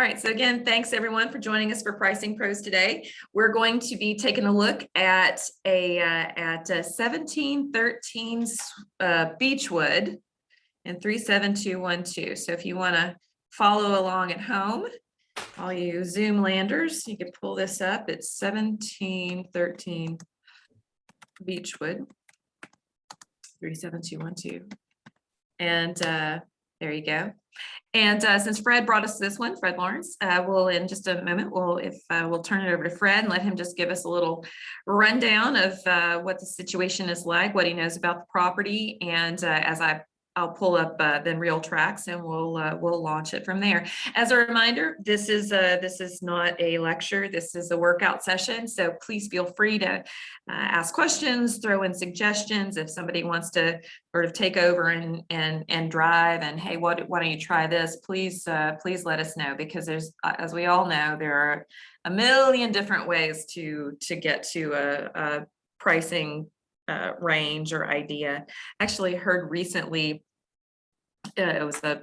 All right, so again, thanks everyone for joining us for Pricing Pros today. We're going to be taking a look at a 1713 Beechwood and 37212. So if you want to follow along at home, all you Zoom landers, you can pull this up. It's 1713 Beechwood 37212. And there you go. And since Fred brought us this one, Fred Lawrence, we'll in just a moment, we'll turn it over to Fred and let him just give us a little rundown of what the situation is like, what he knows about the property, and I'll pull up then real tracks and we'll launch it from there. As a reminder, this is not a lecture. This is a workout session. So please feel free to ask questions, throw in suggestions. If somebody wants to sort of take over and drive and, hey, why don't you try this? Please let us know, because there's, as we all know, there are a million different ways to get to a pricing range or idea. Actually heard recently, it was a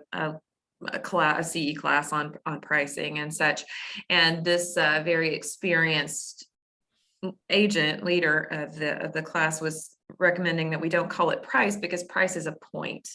CE class on pricing and such, and this very experienced leader of the class was recommending that we don't call it price, because price is a point,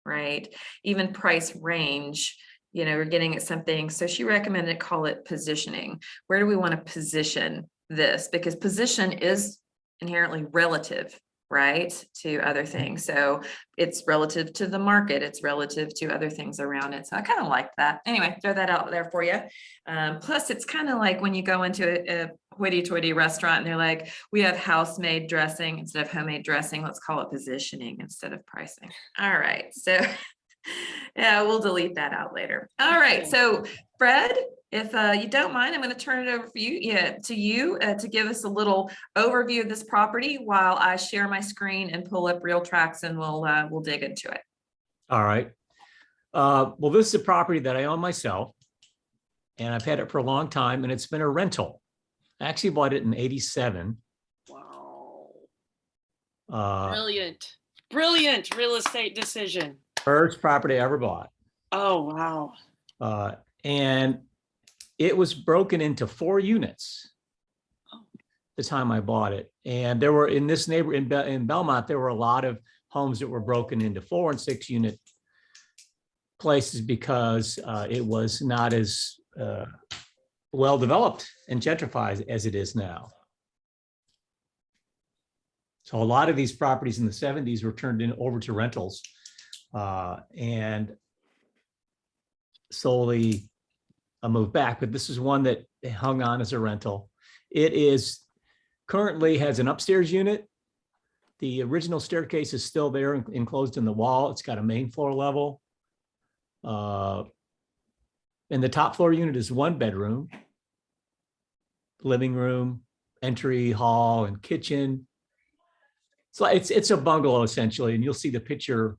right? Even price range, we're getting at something. So she recommended call it positioning. Where do we want to position this? Because position is inherently relative, right, to other things. So it's relative to the market, it's relative to other things around it. So I kind of like that. Anyway, throw that out there for you. Plus, it's kind of like when you go into a hoity-toity restaurant and they're like, we have house-made dressing instead of homemade dressing. Let's call it positioning instead of pricing. All right. So yeah, we'll delete that out later. All right. So Fred, if you don't mind, I'm going to turn it over to you to give us a little overview of this property while I share my screen and pull up real tracks, and we'll dig into it. All right. Well, this is a property that I own myself, and I've had it for a long time, and it's been a rental. I actually bought it in '87. Wow. Brilliant Real estate decision. First property I ever bought. Oh, wow. And it was broken into 4 units the time I bought it. And there were, in this neighborhood in Belmont, there were a lot of homes that were broken into 4 and 6 unit places, because it was not as well developed and gentrified as it is now. So a lot of these properties in the 70s were turned over to rentals, and slowly moved back. But this is one that hung on as a rental. It is currently has an upstairs unit. The original staircase is still there, enclosed in the wall. It's got a main floor level. And the top floor unit is 1 bedroom, living room, entry, hall, and kitchen. So it's a bungalow essentially, and you'll see the picture,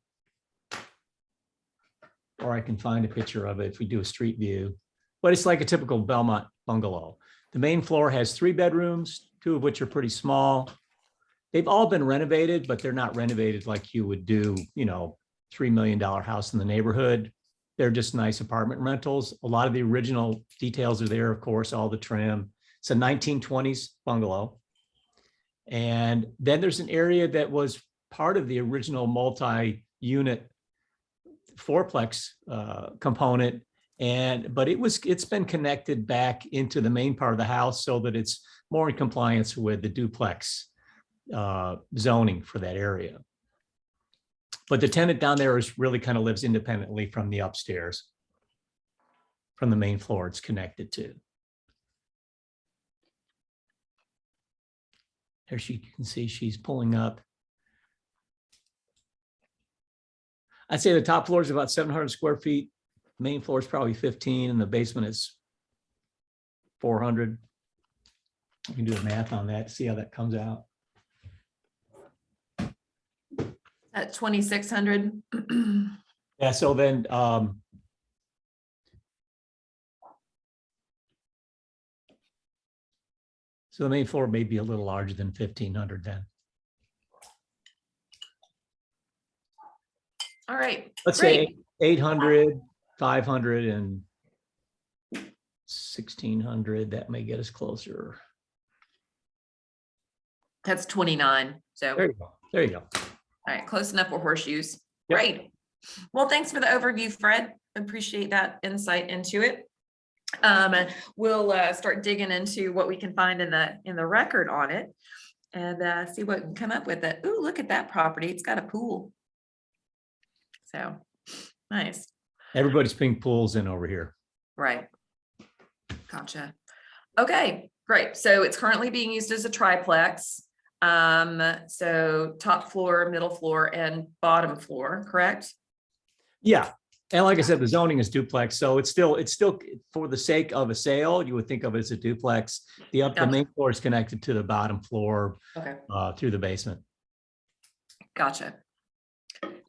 or I can find a picture of it if we do a street view. But it's like a typical Belmont bungalow. The main floor has 3 bedrooms, 2 of which are pretty small. They've all been renovated, but they're not renovated like you would do, $3 million house in the neighborhood. They're just nice apartment rentals. A lot of the original details are there, of course, all the trim. It's a 1920s bungalow. And then there's an area that was part of the original multi-unit fourplex component, but it's been connected back into the main part of the house so that it's more in compliance with the duplex zoning for that area. But the tenant down there really kind of lives independently from the upstairs, from the main floor it's connected to. There you can see she's pulling up. I'd say the top floor is about 700 square feet. Main floor is probably 15, and the basement is 400. You can do the math on that, see how that comes out. At 2,600. Yeah, so then so the main floor may be a little larger than 1,500 then. All right. Let's great. say 800, 500, and 1600, that may get us closer. That's 29. So, There you go. There you go. all right, close enough for horseshoes. Yep. Great. Well, thanks for the overview, Fred. Appreciate that insight into it. We'll start digging into what we can find in the record on it and see what we can come up with. It. Ooh, look at that property. It's got a pool. So nice. Everybody's putting pools in over here. Right. Gotcha. Okay, great. So it's currently being used as a triplex. So top floor, middle floor, and bottom floor, correct? Yeah. And like I said, the zoning is duplex. So it's still for the sake of a sale, you would think of it as a duplex. The main floor is connected to the bottom floor Okay, through the basement. gotcha.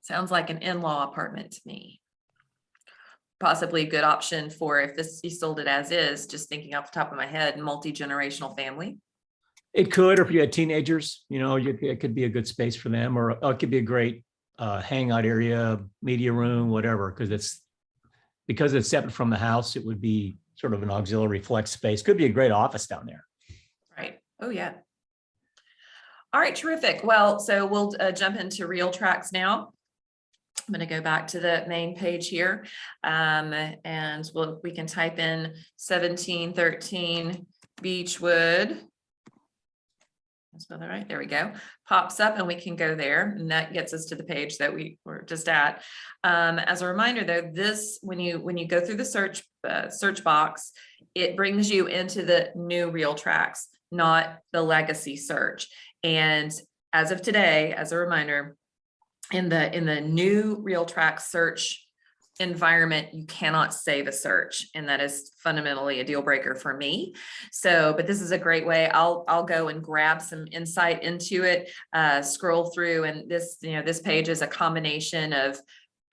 Sounds like an in-law apartment to me. Possibly a good option for if you sold it as is, just thinking off the top of my head, multi-generational family. It could, or if you had teenagers, it could be a good space for them, or it could be a great hangout area, media room, whatever, because it's separate from the house, it would be sort of an auxiliary flex space. Could be a great office down there. Right. Oh, yeah. All right, terrific. Well, so we'll jump into real tracks now. I'm going to go back to the main page here, and we can type in 1713 Beechwood. Spell that right. There we go. Pops up and we can go there, and that gets us to the page that we were just at. As a reminder, though, when you go through the search box, it brings you into the new real tracks, not the legacy search. And as of today, as a reminder, in the new real track search environment, you cannot save a search, and that is fundamentally a deal breaker for me. So, but this is a great way. I'll go and grab some insight into it, scroll through, and this page is a combination of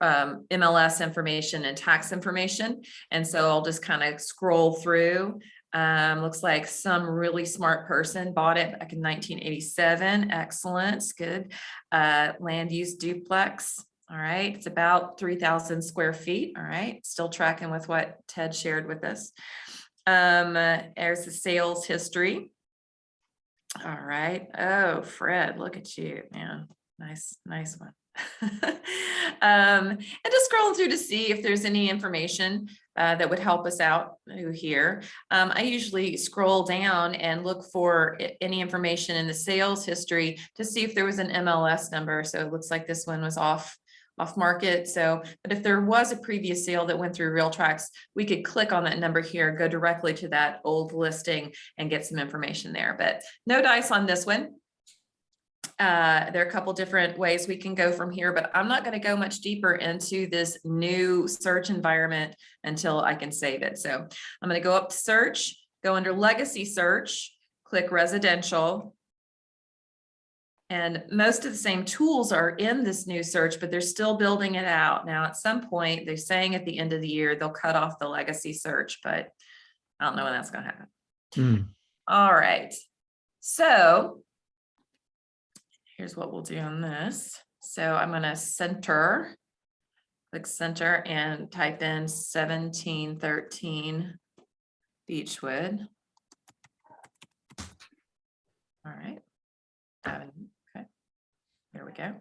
MLS information and tax information, and so I'll just kind of scroll through. Looks like some really smart person bought it back in 1987. Excellent, good. Land use duplex. All right, it's about 3,000 square feet. All right, still tracking with what Ted shared with us. There's the sales history. All right. Oh, Fred, look at you, man. Nice one. And just scrolling through to see if there's any information that would help us out here. I usually scroll down and look for any information in the sales history to see if there was an MLS number. So it looks like this one was off market. So, but if there was a previous sale that went through Real Tracks, we could click on that number here, go directly to that old listing and get some information there, but no dice on this one. There are a couple different ways we can go from here, but I'm not going to go much deeper into this new search environment until I can save it. So I'm going to go up to search, go under legacy search, click residential. And most of the same tools are in this new search, but they're still building it out. Now, at some point, they're saying at the end of the year, they'll cut off the legacy search, but I don't know when that's going to happen. All right. So here's what we'll do on this. So I'm going to click center and type in 1713 Beechwood. All right. Okay. There we go.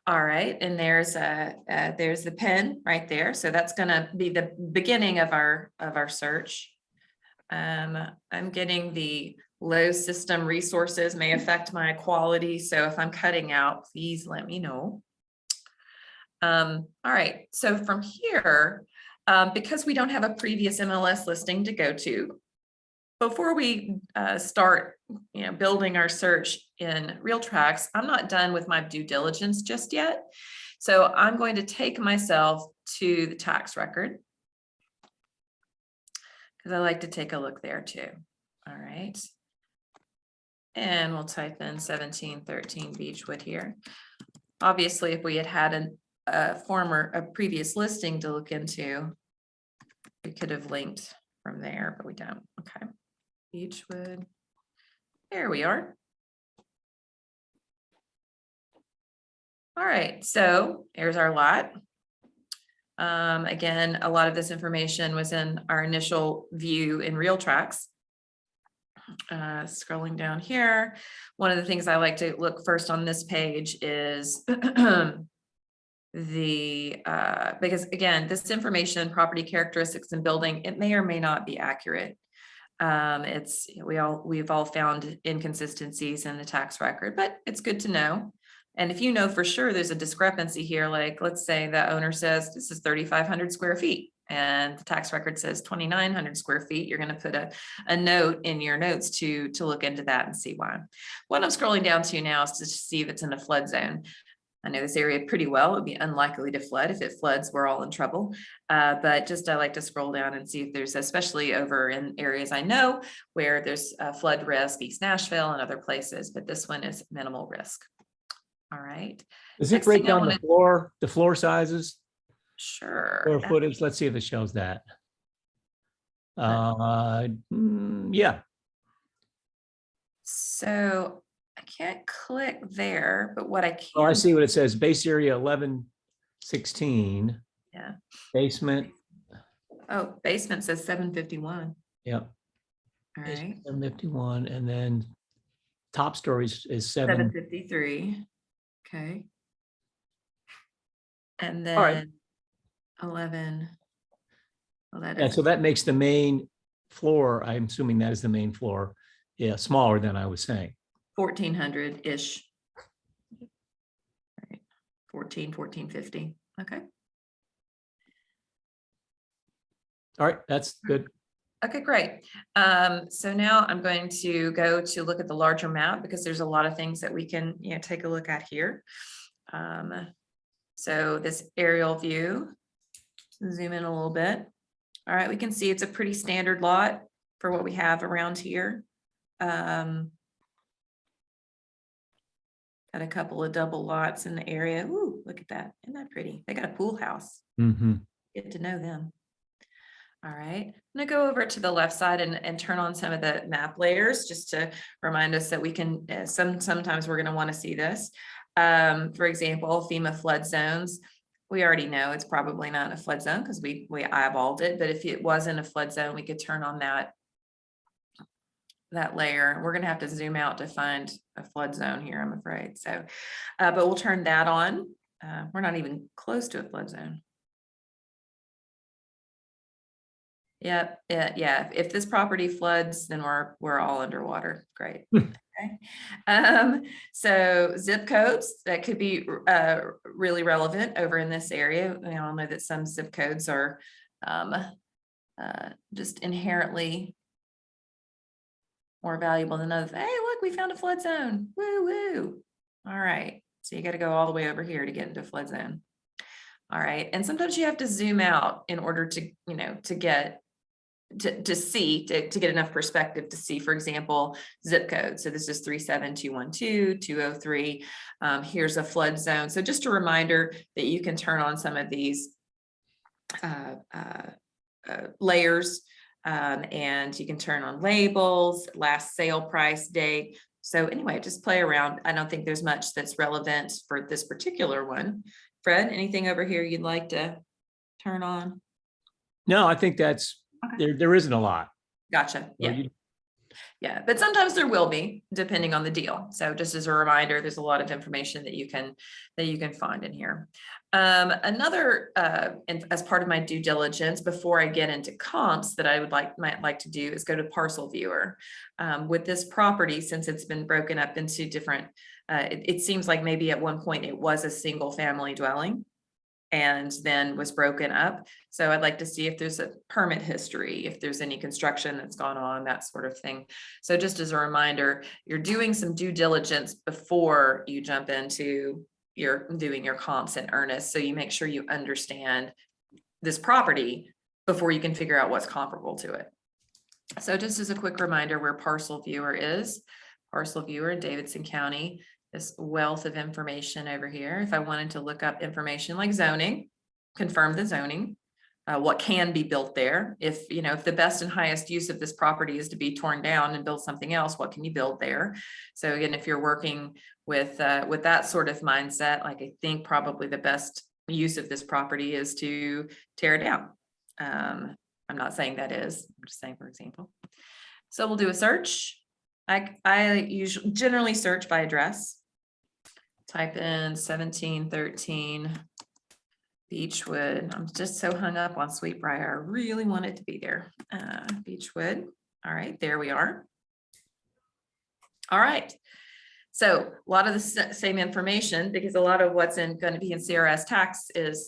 All right. And there's the pen right there. So that's going to be the beginning of our search. I'm getting the low system resources may affect my quality. So if I'm cutting out, please let me know. All right. So from here, because we don't have a previous MLS listing to go to, before we start building our search in Real Tracks, I'm not done with my due diligence just yet. So I'm going to take myself to the tax record, because I like to take a look there too. All right. And we'll type in 1713 Beechwood here. Obviously, if we had a previous listing to look into, we could have linked from there, but we don't. Okay. Beechwood. There we are. All right. So here's our lot. Again, a lot of this information was in our initial view in Real Tracks. Scrolling down here, one of the things I like to look first on this page is because again, this information, property characteristics and building, it may or may not be accurate. We've all found inconsistencies in the tax record, but it's good to know. And if you know for sure there's a discrepancy here, like let's say the owner says this is 3,500 square feet and the tax record says 2,900 square feet, you're going to put a note in your notes to look into that and see why. What I'm scrolling down to now is to see if it's in a flood zone. I know this area pretty well. It would be unlikely to flood. If it floods, we're all in trouble. But just I like to scroll down and see if there's, especially over in areas I know where there's a flood risk, East Nashville and other places, but this one is minimal risk. All right. Does it Next break thing I down the floor sizes, Sure. square footage? Let's see if it shows that. Yeah. So I can't click there, but what I can. Oh, I see what it says. Base area 1116. Yeah. Basement. Oh, basement says 751. Yep. All right. 751, and then top story is 753. Okay. And then All right. 11. Well, that Yeah, is so that makes the main floor, I'm assuming that is the main floor, yeah, smaller than I was saying. 1,400-ish. Right. 1450. Okay. All right, that's good. Okay, great. So now I'm going to go to look at the larger map because there's a lot of things that we can take a look at here. So this aerial view, zoom in a little bit. All right, we can see it's a pretty standard lot for what we have around here. Got a couple of double lots in the area. Ooh, look at that. Isn't that pretty? They got a pool house. Mm-hmm. Get to know them. All right, I'm gonna go over to the left side and turn on some of the map layers just to remind us that we can, sometimes we're gonna wanna see this. For example, FEMA flood zones. We already know it's probably not in a flood zone because we eyeballed it, but if it was in a flood zone, we could turn on that layer. We're gonna have to zoom out to find a flood zone here, I'm afraid. So, but we'll turn that on. We're not even close to a flood zone. Yeah. If this property floods, then we're all underwater. Great. Okay. So zip codes that could be really relevant over in this area. We all know that some zip codes are just inherently more valuable than others. Hey, look, we found a flood zone. Woo woo. All right. So you got to go all the way over here to get into a flood zone. All right. And sometimes you have to zoom out in order to, to get to get enough perspective to see, for example, zip code. So this is 37212, 203. Here's a flood zone. So just a reminder that you can turn on some of these layers and you can turn on labels, last sale price date. So anyway, just play around. I don't think there's much that's relevant for this particular one. Fred, anything over here you'd like to turn on? No, I think that's, okay. There isn't a lot. Gotcha. Yeah. Yeah, but sometimes there will be, depending on the deal. So just as a reminder, there's a lot of information that you can find in here. Another, and as part of my due diligence, before I get into comps that I might like to do is go to Parcel Viewer. With this property, since it's been broken up into different, it seems like maybe at one point it was a single family dwelling and then was broken up. So I'd like to see if there's a permit history, if there's any construction that's gone on, that sort of thing. So just as a reminder, you're doing some due diligence before you jump into doing your comps in earnest. So you make sure you understand this property before you can figure out what's comparable to it. So just as a quick reminder where Parcel Viewer is, Parcel Viewer in Davidson County, this wealth of information over here. If I wanted to look up information like zoning, confirm the zoning, what can be built there. If the best and highest use of this property is to be torn down and build something else, what can you build there? So again, if you're working with that sort of mindset, like I think probably the best use of this property is to tear it down. I'm not saying that is, I'm just saying, for example. So we'll do a search. I usually generally search by address. Type in 1713 Beechwood. I'm just so hung up on Sweetbriar. I really want it to be there. Beechwood. All right, there we are. All right. So a lot of the same information, because a lot of what's going to be in CRS tax is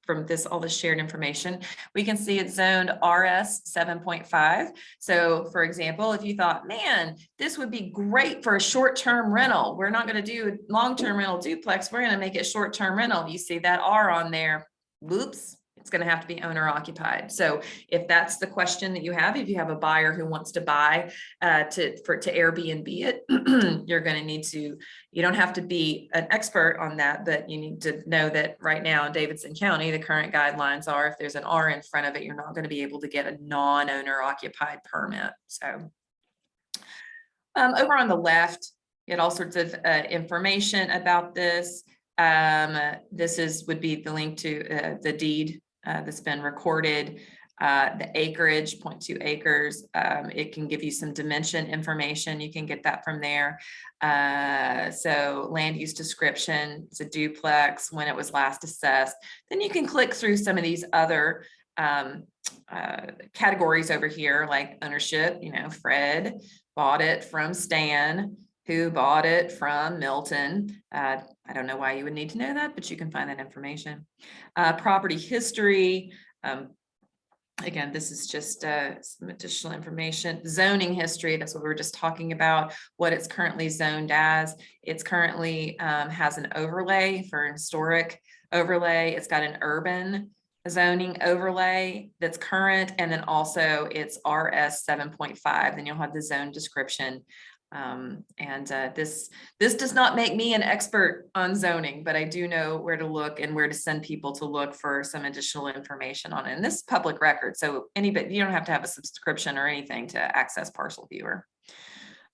from all this shared information. We can see it's zoned RS 7.5. So for example, if you thought, man, this would be great for a short-term rental. We're not going to do a long-term rental duplex. We're going to make it short-term rental. You see that R on there. Whoops. It's going to have to be owner occupied. So if that's the question that you have, if you have a buyer who wants to buy to Airbnb it, you're going to need to, you don't have to be an expert on that, but you need to know that right now in Davidson County, the current guidelines are if there's an R in front of it, you're not going to be able to get a non-owner occupied permit. So over on the left, you get all sorts of information about this. This would be the link to the deed that's been recorded, the acreage, 0.2 acres. It can give you some dimension information. You can get that from there. So land use description, it's a duplex, when it was last assessed. Then you can click through some of these other categories over here, like ownership. Fred bought it from Stan, who bought it from Milton. I don't know why you would need to know that, but you can find that information. Property history. Again, this is just some additional information. Zoning history, that's what we were just talking about, what it's currently zoned as. It's currently has an overlay for historic overlay. It's got an urban zoning overlay that's current, and then also it's RS 7.5. Then you'll have the zone description. This does not make me an expert on zoning, but I do know where to look and where to send people to look for some additional information on it. And this is public record, so anybody, you don't have to have a subscription or anything to access Parcel Viewer.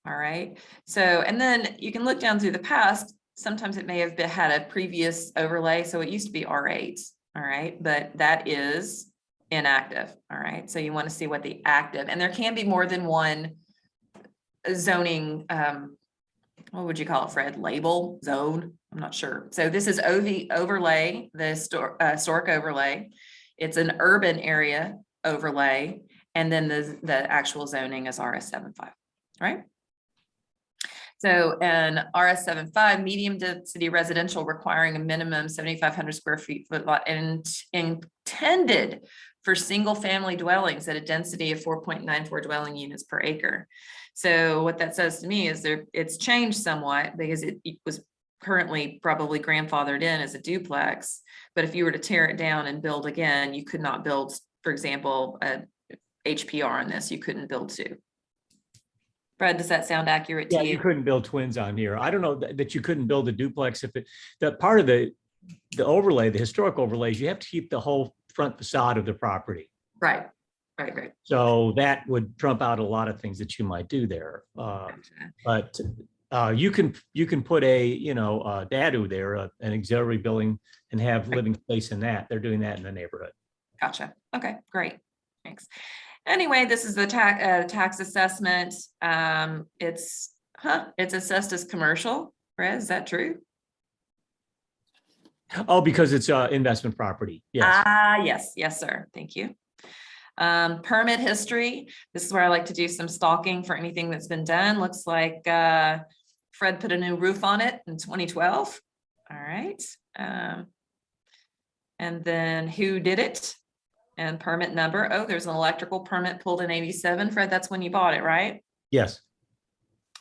All right, so and then you can look down through the past. Sometimes it may have had a previous overlay, so it used to be R8. All right, but that is inactive. All right, so you want to see what the active, and there can be more than one zoning, what would you call it, Fred? Label, zone, I'm not sure. So this is OV overlay, the historic overlay. It's an urban area overlay, and then the actual zoning is RS 7.5, right? So an RS 7.5 medium density residential requiring a minimum 7,500 square feet lot and intended for single family dwellings at a density of 4.94 dwelling units per acre. So what that says to me is it's changed somewhat, because it was currently probably grandfathered in as a duplex. But if you were to tear it down and build again, you could not build, for example, a HPR on this. You couldn't build two. Fred, does that sound accurate to you? Yeah, you couldn't build twins on here. I don't know that you couldn't build a duplex if that part of the overlay, the historic overlays, you have to keep the whole front facade of the property. Right. So that would trump out a lot of things that you might do there. But you can put a dadu there, an auxiliary building, and have living space in that. They're doing that in the neighborhood. Gotcha. Okay, great. Thanks. Anyway, this is the tax assessment. It's assessed as commercial. Fred, is that true? Oh, because it's investment property. Yes. Yes, sir. Thank you. Permit history. This is where I like to do some stalking for anything that's been done. Looks like Fred put a new roof on it in 2012. All right. And then who did it? And permit number. Oh, there's an electrical permit pulled in 87. Fred, that's when you bought it, right? Yes.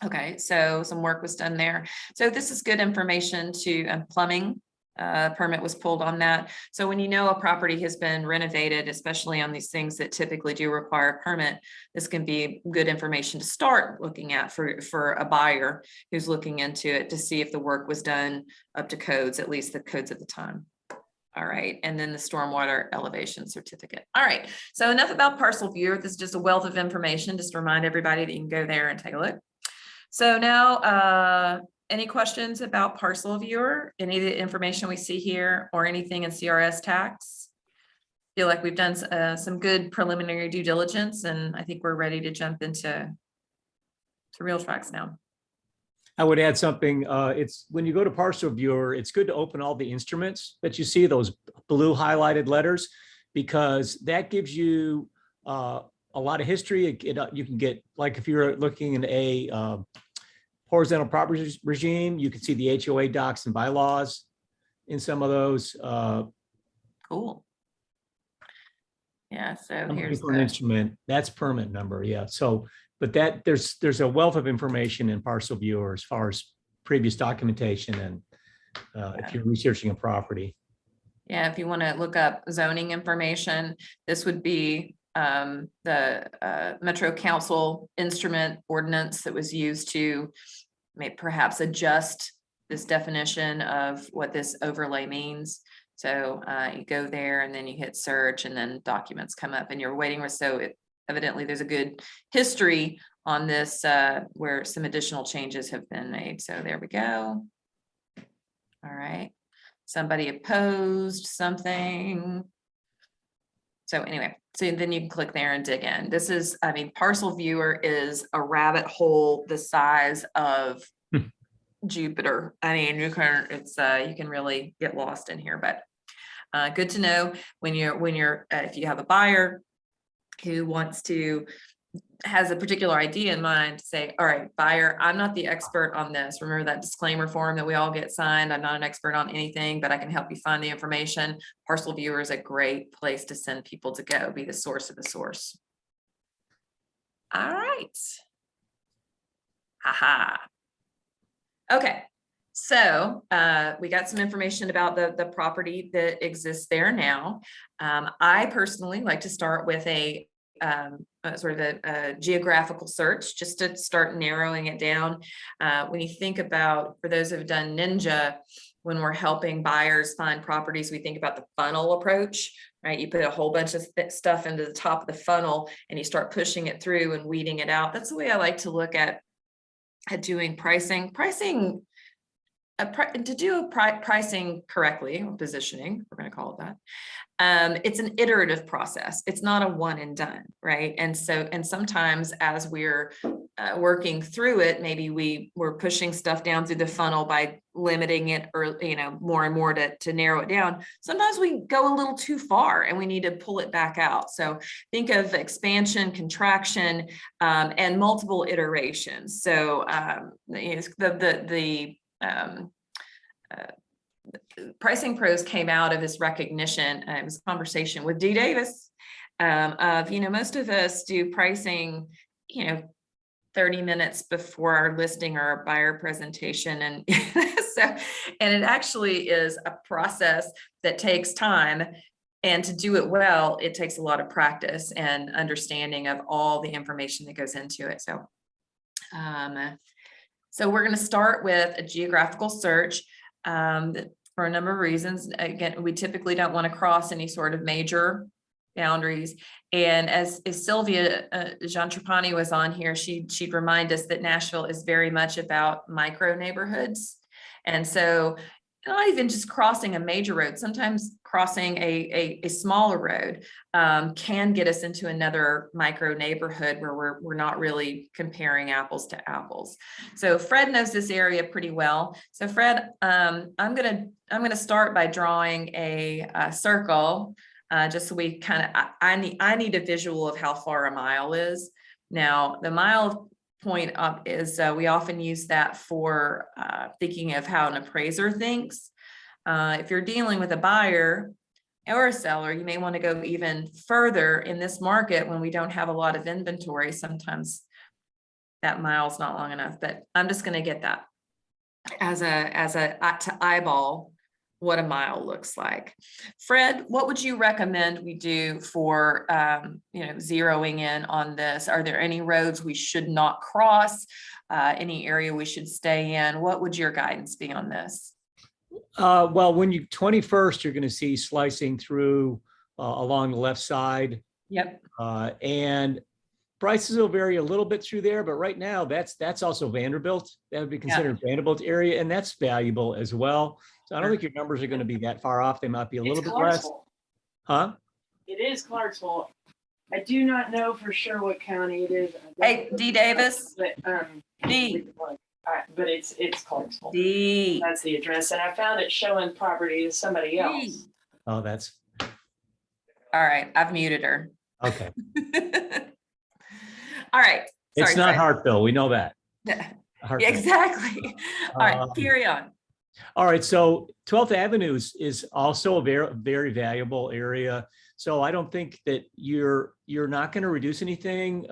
Okay, so some work was done there. So this is good information to plumbing. Permit was pulled on that. So when you know a property has been renovated, especially on these things that typically do require a permit, this can be good information to start looking at for a buyer who's looking into it to see if the work was done up to codes, at least the codes at the time. All right, and then the stormwater elevation certificate. All right, so enough about Parcel Viewer. This is just a wealth of information. Just to remind everybody that you can go there and take a look. So now any questions about Parcel Viewer? Any of the information we see here or anything in CRS tax? Feel like we've done some good preliminary due diligence, and I think we're ready to jump into real tracks now. I would add something. It's when you go to Parcel Viewer, it's good to open all the instruments that you see, those blue highlighted letters, because that gives you a lot of history. You can get, like, if you're looking in a horizontal properties regime, you can see the HOA docs and bylaws in some of those. Cool. Yeah, so I'm looking here's for an instrument. That's permit number. Yeah. So, but that there's a wealth of information in Parcel Viewer as far as previous documentation and if you're researching a property. yeah, if you want to look up zoning information, this would be the Metro Council instrument ordinance that was used to perhaps adjust this definition of what this overlay means. So you go there and then you hit search and then documents come up and you're waiting. So evidently there's a good history on this where some additional changes have been made. So there we go. All right. Somebody opposed something. So anyway, so then you can click there and dig in. This is, I mean, Parcel Viewer is a rabbit hole the size of Jupiter. I mean, you can really get lost in here, but good to know when you're if you have a buyer who has a particular idea in mind, to say, all right, buyer, I'm not the expert on this. Remember that disclaimer form that we all get signed. I'm not an expert on anything, but I can help you find the information. Parcel Viewer is a great place to send people to go, be the source of the source. All right. Haha. Okay. So we got some information about the property that exists there now. I personally like to start with a sort of a geographical search just to start narrowing it down. When you think about, for those who've done Ninja, when we're helping buyers find properties, we think about the funnel approach, right? You put a whole bunch of stuff into the top of the funnel and you start pushing it through and weeding it out. That's the way I like to look at doing pricing. To do pricing correctly, or positioning, we're going to call it that. It's an iterative process. It's not a one and done, right? And sometimes as we're working through it, maybe we're pushing stuff down through the funnel by limiting it, or more and more to narrow it down. Sometimes we go a little too far and we need to pull it back out. So think of expansion, contraction, and multiple iterations. So Pricing Pros came out of this recognition. It was a conversation with Dee Davis of, most of us do pricing, 30 minutes before our listing or our buyer presentation. And and it actually is a process that takes time. And to do it well, it takes a lot of practice and understanding of all the information that goes into it. So we're going to start with a geographical search for a number of reasons. Again, we typically don't want to cross any sort of major boundaries. And as Sylvia Jean-Trapani was on here, she'd remind us that Nashville is very much about micro neighborhoods. And so not even just crossing a major road, sometimes crossing a smaller road can get us into another micro neighborhood where we're not really comparing apples to apples. So Fred knows this area pretty well. So Fred, I'm gonna start by drawing a circle, just so we kind of, I need a visual of how far a mile is. Now the mile point up is we often use that for thinking of how an appraiser thinks. If you're dealing with a buyer or a seller, you may want to go even further in this market when we don't have a lot of inventory. Sometimes that mile's not long enough, but I'm just going to get that as a to eyeball what a mile looks like. Fred, what would you recommend we do for zeroing in on this? Are there any roads we should not cross? Any area we should stay in? What would your guidance be on this? Well, when 21st, you're going to see slicing through along the left side. Yep. And Prices will vary a little bit through there, but right now that's also Vanderbilt. That would be considered Vanderbilt area, and that's valuable as well. So I don't think your numbers are going to be that far off. They might be a little bit less. Clarksville. Huh? It is Clarksville. I do not know for sure what county it is. Hey, D. Davis. But, D. but it's Clarksville. D. That's the address, and I found it showing property to somebody else. D. Oh, that's All right, I've muted her. okay. All right. It's Sorry, not Fred. Hartville. We know that. Yeah, Hartville. exactly. All right, carry on. All right, so 12th Avenue is also a very, very valuable area. So I don't think that you're not going to reduce anything,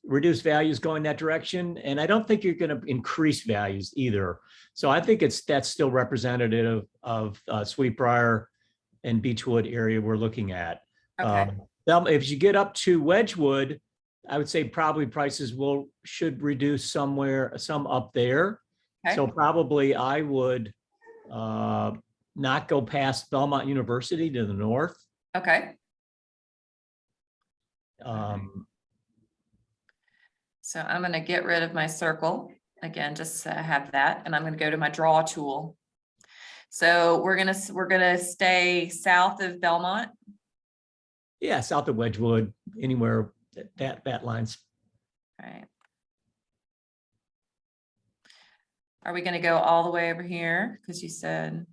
reduce values going that direction. And I don't think you're going to increase values either. So I think that's still representative of Sweetbriar and Beechwood area we're looking at. Okay. If you get up to Wedgwood, I would say probably prices should reduce some up there. Okay. So probably I would not go past Belmont University to the north. Okay. So I'm going to get rid of my circle again, just to have that, and I'm going to go to my draw tool. So we're gonna stay south of Belmont. Yeah, south of Wedgwood, anywhere that line's. All right. Are we going to go all the way over here? Because you said.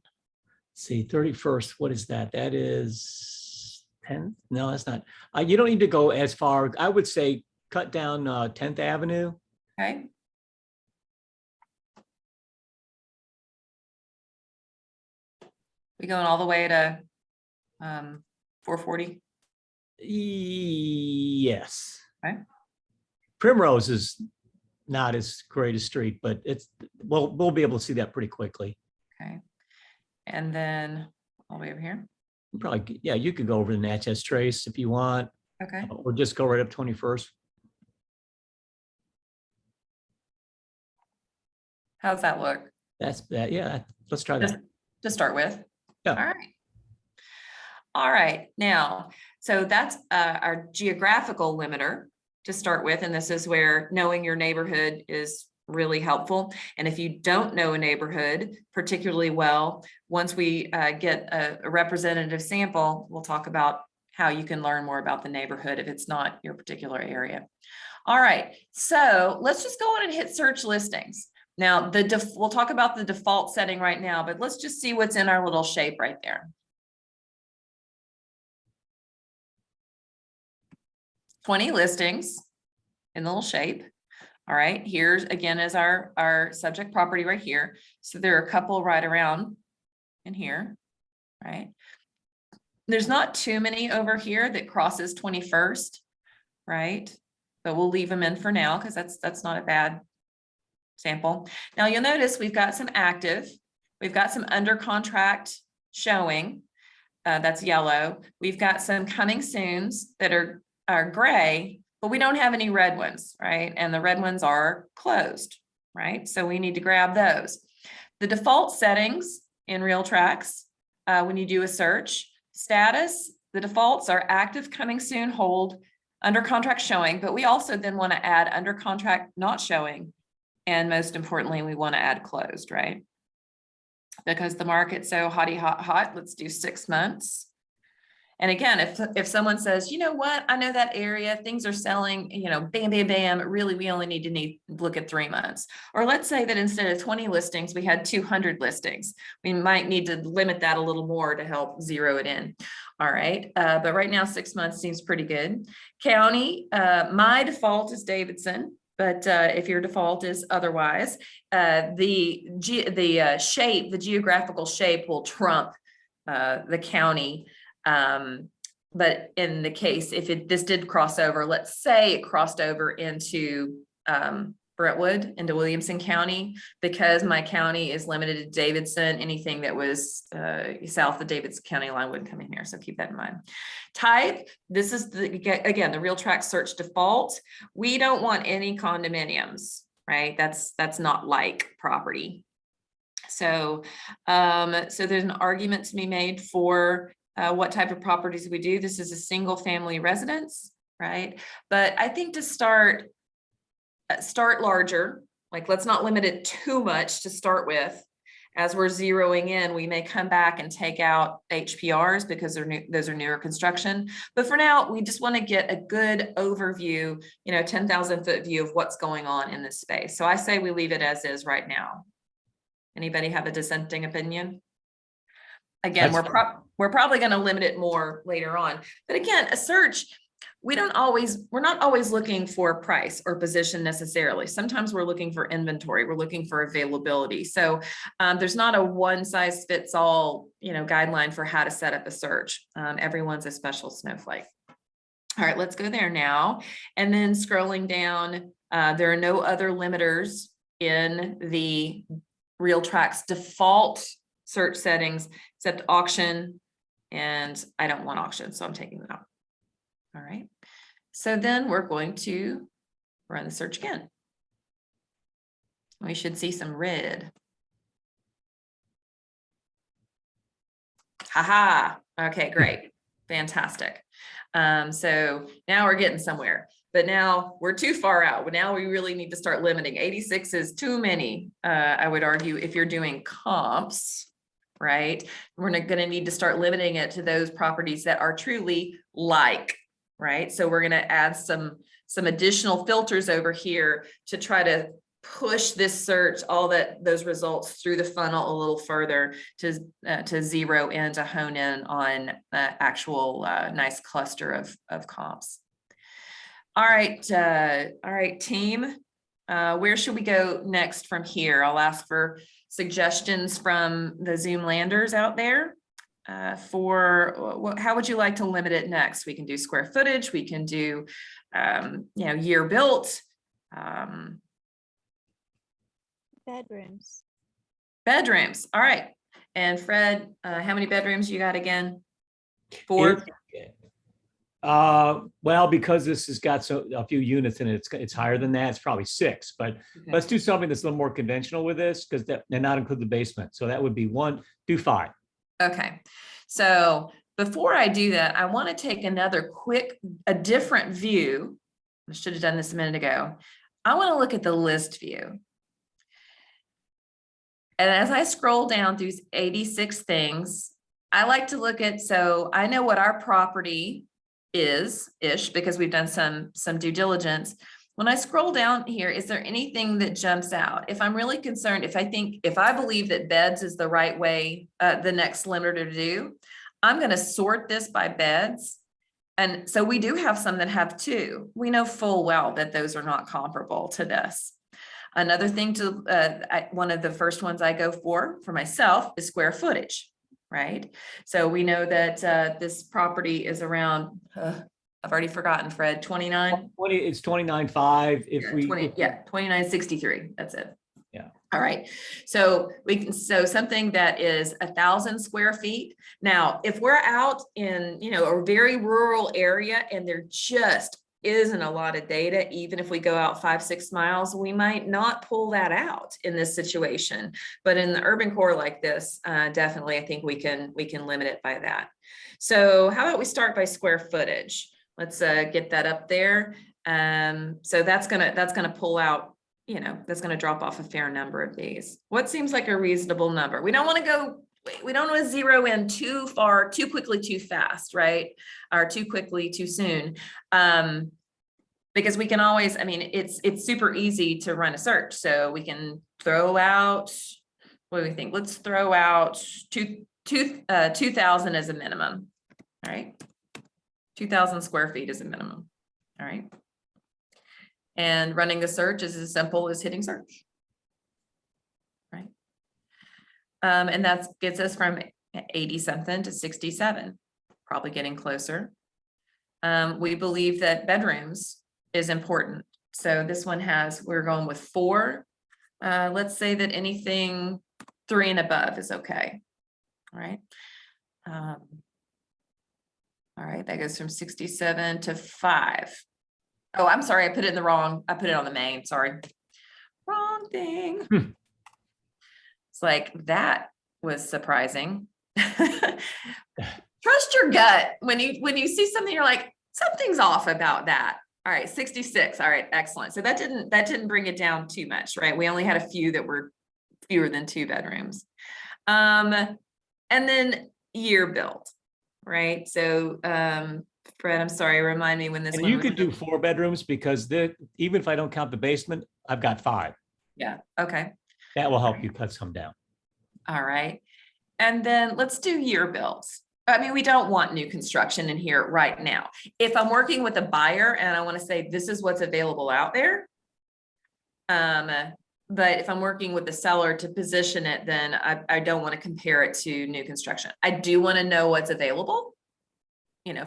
See, 31st, what is that? That is 10th? No, that's not. You don't need to go as far. I would say cut down 10th Avenue. Okay. We going all the way to 440? Yes. Okay. Primrose is not as great a street, but we'll be able to see that pretty quickly. Okay. And then all the way over here. Probably, yeah, you could go over the Natchez Trace if you want, Okay. or just go right up 21st. How's that look? That's that. Yeah, let's try that. To start with. Yeah. All right. All right. Now, so that's our geographical limiter to start with. And this is where knowing your neighborhood is really helpful. And if you don't know a neighborhood particularly well, once we get a representative sample, we'll talk about how you can learn more about the neighborhood if it's not your particular area. All right. So let's just go on and hit search listings. Now, we'll talk about the default setting right now, but let's just see what's in our little shape right there. 20 listings in the little shape. All right, here's again is our subject property right here. So there are a couple right around in here, right? There's not too many over here that crosses 21st, right? But we'll leave them in for now because that's not a bad sample. Now you'll notice we've got some active, we've got some under contract showing, that's yellow. We've got some coming soons that are gray, but we don't have any red ones, right? And the red ones are closed, right? So we need to grab those. The default settings in RealTrax, when you do a search, status, the defaults are active, coming soon, hold, under contract showing, but we also then want to add under contract not showing. And most importantly, we want to add closed, right? Because the market's so hot, let's do 6 months. And again, if someone says, you know what, I know that area, things are selling, you know, bam, bam, bam, really, we only need to look at 3 months. Or let's say that instead of 20 listings, we had 200 listings. We might need to limit that a little more to help zero it in. All right, but right now 6 months seems pretty good. County, my default is Davidson. But if your default is otherwise, the geographical shape will trump the county. But in the case, if this did cross over, let's say it crossed over into Brentwood, into Williamson County, because my county is limited to Davidson, anything that was south of Davidson County line wouldn't come in here. So keep that in mind. Type, this is again, the RealTrax search default. We don't want any condominiums, right? That's not like property. So, so there's an argument to be made for what type of properties we do. This is a single family residence. right? But I think to start larger, like let's not limit it too much to start with. As we're zeroing in, we may come back and take out HPRs because they're new, those are newer construction. But for now, we just want to get a good overview, 10,000 foot view of what's going on in this space. So I say we leave it as is right now. Anybody have a dissenting opinion? Again, we're probably going to limit it more later on. But again, a search, we're not always looking for price or position necessarily. Sometimes we're looking for inventory. We're looking for availability. So there's not a one size fits all, guideline for how to set up a search. Everyone's a special snowflake. All right, let's go there now. And then scrolling down, there are no other limiters in the RealTrack's default search settings except auction. And I don't want auction, so I'm taking that out. All right, so then we're going to run the search again. We should see some red. Haha, okay, great, fantastic. So now we're getting somewhere, but now we're too far out. Now we really need to start limiting. 86 is too many, I would argue, if you're doing comps, right? We're not going to need to start limiting it to those properties that are truly like. Right, so we're going to add some additional filters over here to try to push this search, those results through the funnel a little further to zero in, to hone in on actual nice cluster of comps. All right, team, where should we go next from here? I'll ask for suggestions from the Zoom landers out there. How would you like to limit it next? We can do square footage. We can do, year built. Bedrooms. Bedrooms. All right. And Fred, how many bedrooms you got again? 4. Well, because this has got a few units in it, it's higher than that. It's probably 6, but Okay. let's do something that's a little more conventional with this, because that and not include the basement. So that would be do 5. Okay, so before I do that, I want to take a different view. I should have done this a minute ago. I want to look at the list view. And as I scroll down through 86 things, I like to look at, so I know what our property is-ish because we've done some due diligence. When I scroll down here, is there anything that jumps out? If I'm really concerned, if I believe that beds is the right way, the next limiter to do, I'm going to sort this by beds. And so we do have some that have 2. We know full well that those are not comparable to this. Another thing one of the first ones I go for myself is square footage, right? So we know that this property is around, I've already forgotten, Fred, 29? It's 29.5 if we 2963, that's it. Yeah. All right, so something that is 1,000 square feet. Now, if we're out in, a very rural area and there just isn't a lot of data, even if we go out 5-6 miles, we might not pull that out in this situation. But in the urban core like this, definitely, I think we can limit it by that. So how about we start by square footage? Let's get that up there. So that's gonna pull out, that's gonna drop off a fair number of these. What seems like a reasonable number? We don't want to zero in too far, too quickly, too fast, right? Or too quickly, too soon. Because we can always, it's super easy to run a search. So we can throw out, what do we think? Let's throw out 2,000 as a minimum, all right? 2,000 square feet is a minimum, all right? And running the search is as simple as hitting search, right? And that gets us from 80 something to 67, probably getting closer. We believe that bedrooms is important. So this one we're going with 4. Let's say that anything 3 and above is okay, all right? All right, that goes from 67 to 5. Oh, I'm sorry, I put it on the main, sorry. Wrong thing. It's like, that was surprising. Trust your gut. When you see something, you're like, something's off about that. All right, 66. All right, excellent. So that didn't bring it down too much, right? We only had a few that were fewer than 2 bedrooms. And then year built, right? So Fred, I'm sorry, remind me when this And one you was could do built. 4 bedrooms because even if I don't count the basement, I've got 5. Yeah, okay. That will help you cut some down. All right. And then let's do year builds. I mean, we don't want new construction in here right now. If I'm working with a buyer and I want to say, this is what's available out there. But if I'm working with the seller to position it, then I don't want to compare it to new construction. I do want to know what's available,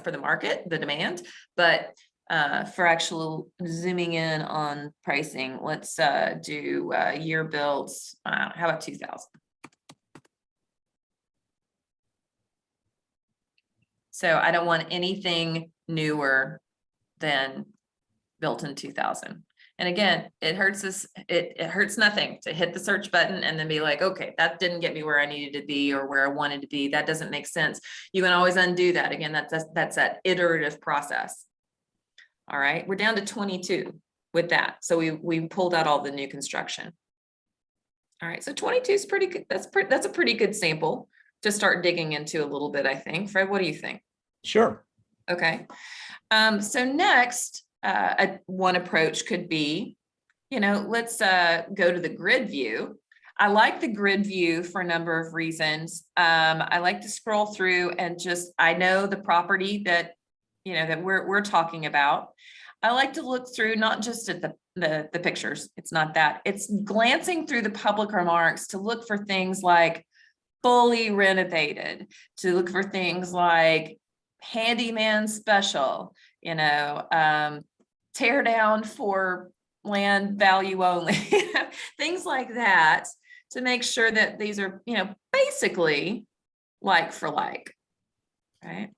for the market, the demand, but for actual zooming in on pricing, let's do year builds. How about 2000? So I don't want anything newer than built in 2000. And again, it hurts us, it hurts nothing to hit the search button and then be like, okay, that didn't get me where I needed to be or where I wanted to be. That doesn't make sense. You can always undo that. Again, that's that iterative process. All right, we're down to 22 with that. So we pulled out all the new construction. All right, so 22 is pretty good. That's a pretty good sample to start digging into a little bit, I think. Fred, what do you think? Sure. Okay. So next, one approach could be, let's go to the grid view. I like the grid view for a number of reasons. I like to scroll through and I know the property that, that we're talking about. I like to look through not just at the pictures. It's not that. It's glancing through the public remarks to look for things like fully renovated, to look for things like handyman special, tear down for land value only, things like that, to make sure that these are, basically like for like, right?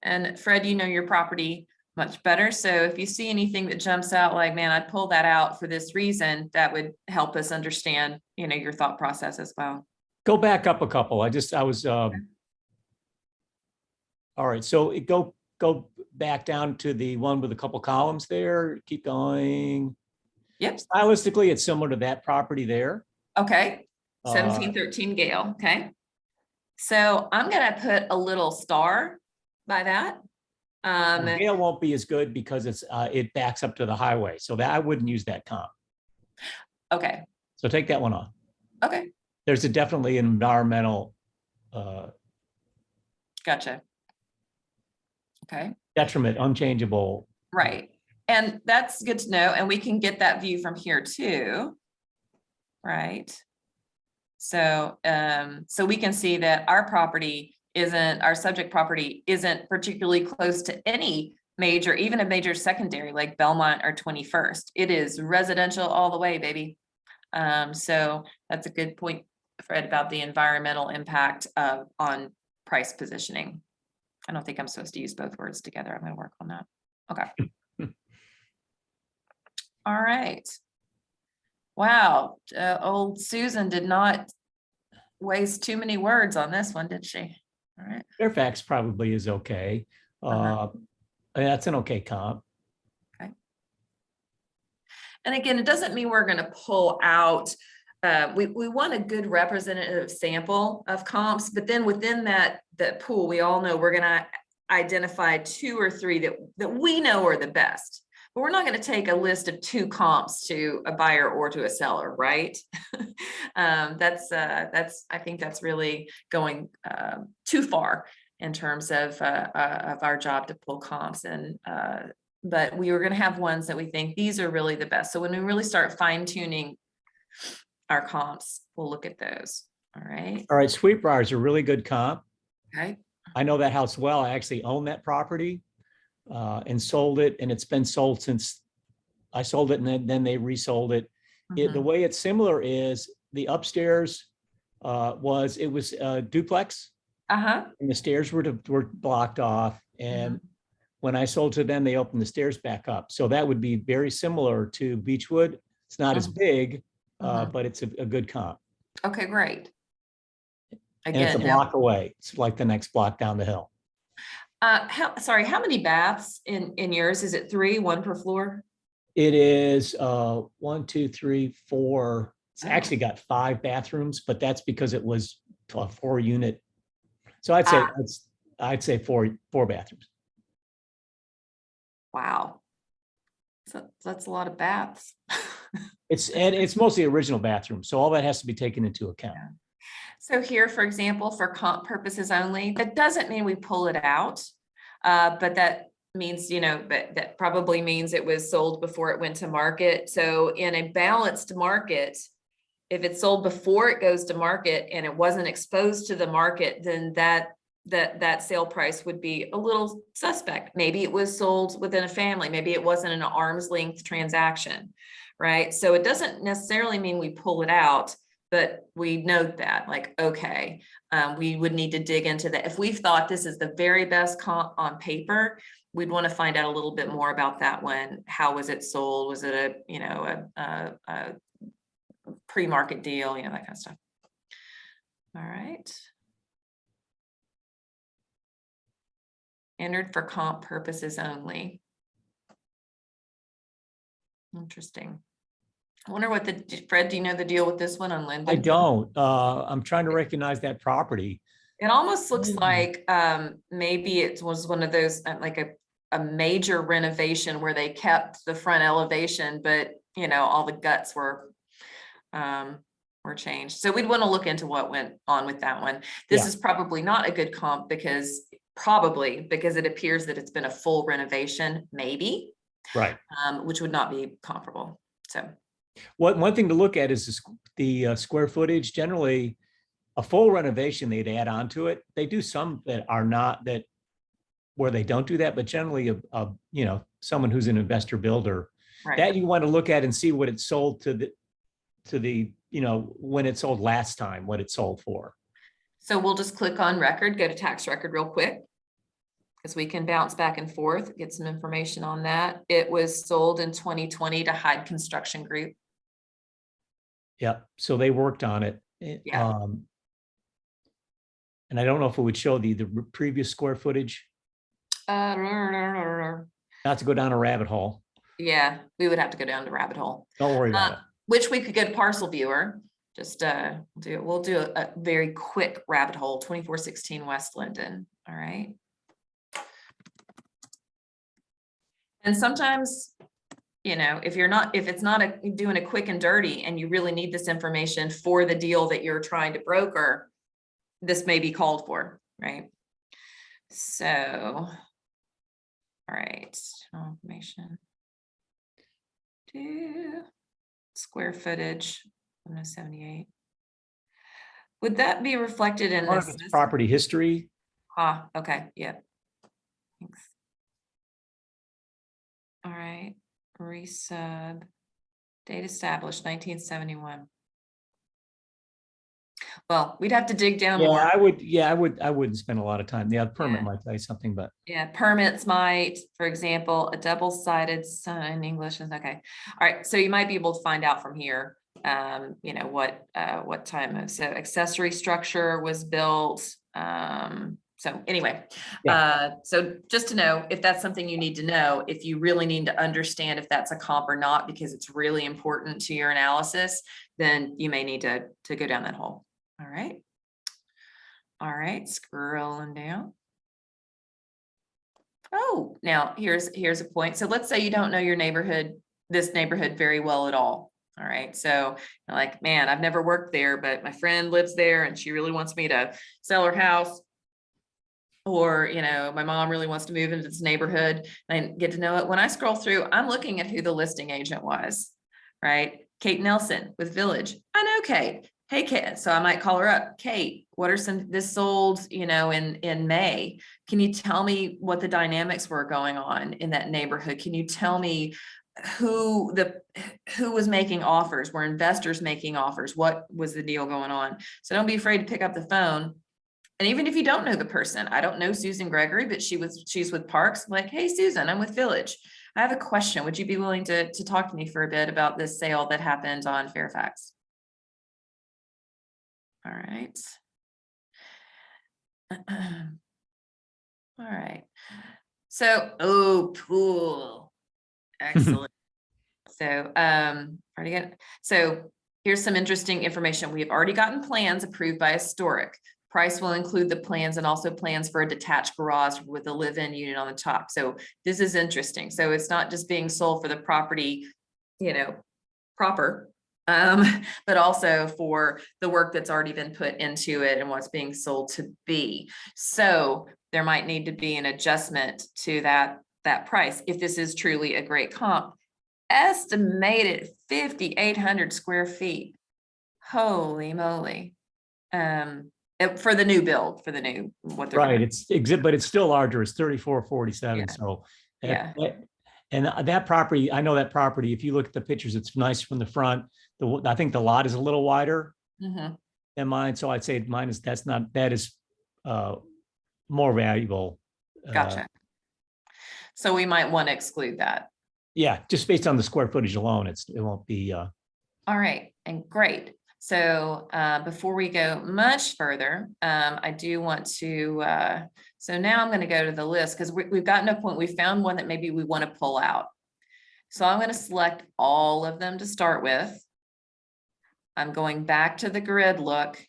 And Fred, your property much better. So if you see anything that jumps out like, man, I'd pull that out for this reason, that would help us understand, your thought process as well. Go back up a couple. All right, so go back down to the one with a couple columns there. Keep going. Yep. Stylistically, it's similar to that property there. Okay. 1713 Gale. Okay. So I'm going to put a little star by that. Gale won't be as good because it backs up to the highway. So that I wouldn't use that comp. Okay. So take that one off. Okay. There's definitely an environmental Gotcha. Okay. detriment, unchangeable. Right. And that's good to know. And we can get that view from here too. Right. So, so we can see that our subject property isn't particularly close to any major, even a major secondary like Belmont or 21st. It is residential all the way, baby. So that's a good point, Fred, about the environmental impact on price positioning. I don't think I'm supposed to use both words together. I'm going to work on that. Okay. All right. Wow. Old Susan did not waste too many words on this one, did she? All right. Fairfax probably is okay. That's an okay comp. Okay. And again, it doesn't mean we're going to pull out. We want a good representative sample of comps, but then within that pool, we all know we're going to identify 2 or 3 that we know are the best. But we're not going to take a list of 2 comps to a buyer or to a seller, right? I think that's really going too far in terms of our job to pull comps. But we were going to have ones that we think these are really the best. So when we really start fine tuning our comps, we'll look at those. All right. All right. Sweetbriar is a really good comp. Okay. I know that house well. I actually own that property and sold it. And it's been sold since I sold it, and then they resold it. The way it's similar is the upstairs was a duplex. And the stairs were blocked off. And when I sold to them, they opened the stairs back up. So that would be very similar to Beechwood. It's not as big, but it's a good comp. Okay, great. And it's a block away. It's like the next block down the hill. How many baths in yours? Is it 3, 1 per floor? It is 1, 2, 3, 4. It's Oh. actually got 5 bathrooms, but that's because it was a 4-unit. So I'd say four bathrooms. Wow. So that's a lot of baths. It's mostly original bathrooms, so all that has to be taken into account. So here, for example, for comp purposes only, that doesn't mean we pull it out. But that means, you know, that probably means it was sold before it went to market. So in a balanced market, if it's sold before it goes to market and it wasn't exposed to the market, then that sale price would be a little suspect. Maybe it was sold within a family. Maybe it wasn't an arm's length transaction, right? So it doesn't necessarily mean we pull it out, but we note that, like, okay, we would need to dig into that. If we thought this is the very best comp on paper, we'd want to find out a little bit more about that one. How was it sold? Was it a pre-market deal? You know, that kind of stuff. All right. Entered for comp purposes only. Interesting. I wonder what Fred, do you know the deal with this one on Linden? I don't. I'm trying to recognize that property. It almost looks like maybe it was one of those like a major renovation where they kept the front elevation, but you know, all the guts were changed. So we'd want to look into what went on with that one. This is probably not a good comp because it appears that it's been a full renovation, maybe, Right. which would not be comparable. So One thing to look at is the square footage. Generally, a full renovation, they'd add on to it. They do some that are not that where they don't do that, but generally, you know, someone who's an investor builder, right. that you want to look at and see what it sold to the you know, when it sold last time, what it sold for. So we'll just click on record, go to tax record real quick, because we can bounce back and forth, get some information on that. It was sold in 2020 to Hyde Construction Group. Yeah, so they worked on it. Yeah. And I don't know if it would show the previous square footage, not to go down a rabbit hole. Yeah, we would have to go down the rabbit hole. Don't worry about it. Which we could go to Parcel Viewer. Just we'll do a very quick rabbit hole, 2416 West Linden. All right. And sometimes, you know, if it's not doing a quick and dirty and you really need this information for the deal that you're trying to broker, this may be called for, right? So, all right, information. Square footage, 178. Would that be reflected in this property history? Okay, yeah. Thanks. All right, resub, date established 1971. Well, we'd have to dig down more. I wouldn't spend a lot of time. The permit might tell you something, but yeah, permits might, for example, a double-sided sign in English is okay. All right, so you might be able to find out from here, you know, what time. So accessory structure was built. So anyway, so just to know if that's something you need to know, if you really need to understand if that's a comp or not, because it's really important to your analysis, then you may need to go down that hole. All right. All right, scrolling down. Oh, now here's a point. So let's say you don't know your neighborhood, this neighborhood very well at all. All right, so you're like, man, I've never worked there, but my friend lives there and she really wants me to sell her house. Or, you know, my mom really wants to move into this neighborhood and get to know it. When I scroll through, I'm looking at who the listing agent was, right? Kate Nelson with Village. I know Kate. Hey, Kate. So I might call her up. Kate, what are this sold, you know, in May? Can you tell me what the dynamics were going on in that neighborhood? Can you tell me who was making offers? Were investors making offers? What was the deal going on? So don't be afraid to pick up the phone. And even if you don't know the person, I don't know Susan Gregory, but she's with Parks. I'm like, hey, Susan, I'm with Village. I have a question. Would you be willing to talk to me for a bit about this sale that happened on Fairfax? All right. All right. So, oh, cool. Excellent. So, already got, so here's some interesting information. We have already gotten plans approved by Historic. Price will include the plans and also plans for a detached garage with a live-in unit on the top. So this is interesting. So it's not just being sold for the property, you know, proper, but also for the work that's already been put into it and what's being sold to be. So there might need to be an adjustment to that price if this is truly a great comp. Estimated 5,800 square feet. Holy moly. For the new build, for the new, what they're Right, gonna, it's but it's still larger. It's 3447. Yeah. So Yeah. And that property, I know that property. If you look at the pictures, it's nice from the front. I think the lot is a little wider Mhm. than mine. So I'd say mine is that is more valuable. Gotcha. So we might want to exclude that. Yeah, just based on the square footage alone, it won't be. All right, and great. So before we go much further, I do want to, so now I'm going to go to the list because we've gotten to a point, we found one that maybe we want to pull out. So I'm going to select all of them to start with. I'm going back to the grid look,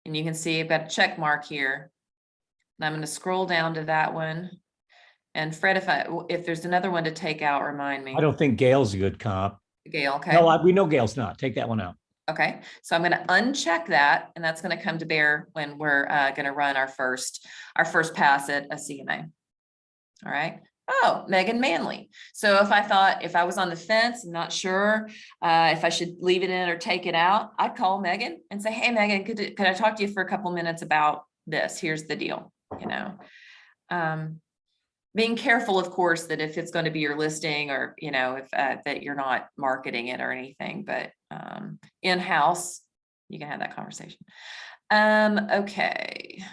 and you can see I've got a check mark here. And I'm going to scroll down to that one. And Fred, if there's another one to take out, remind me. I don't think Gale's a good comp. Gale, okay. No, we know Gale's not. Take that one out. Okay, so I'm going to uncheck that, and that's going to come to bear when we're going to run our first pass at a CMA. All right. Oh, Megan Manley. So if I was on the fence and not sure if I should leave it in or take it out, I'd call Megan and say, hey, Megan, could I talk to you for a couple minutes about this? Here's the deal, you know. Being careful, of course, that if it's going to be your listing or, you know, if that you're not marketing it or anything, but in-house, you can have that conversation. Okay.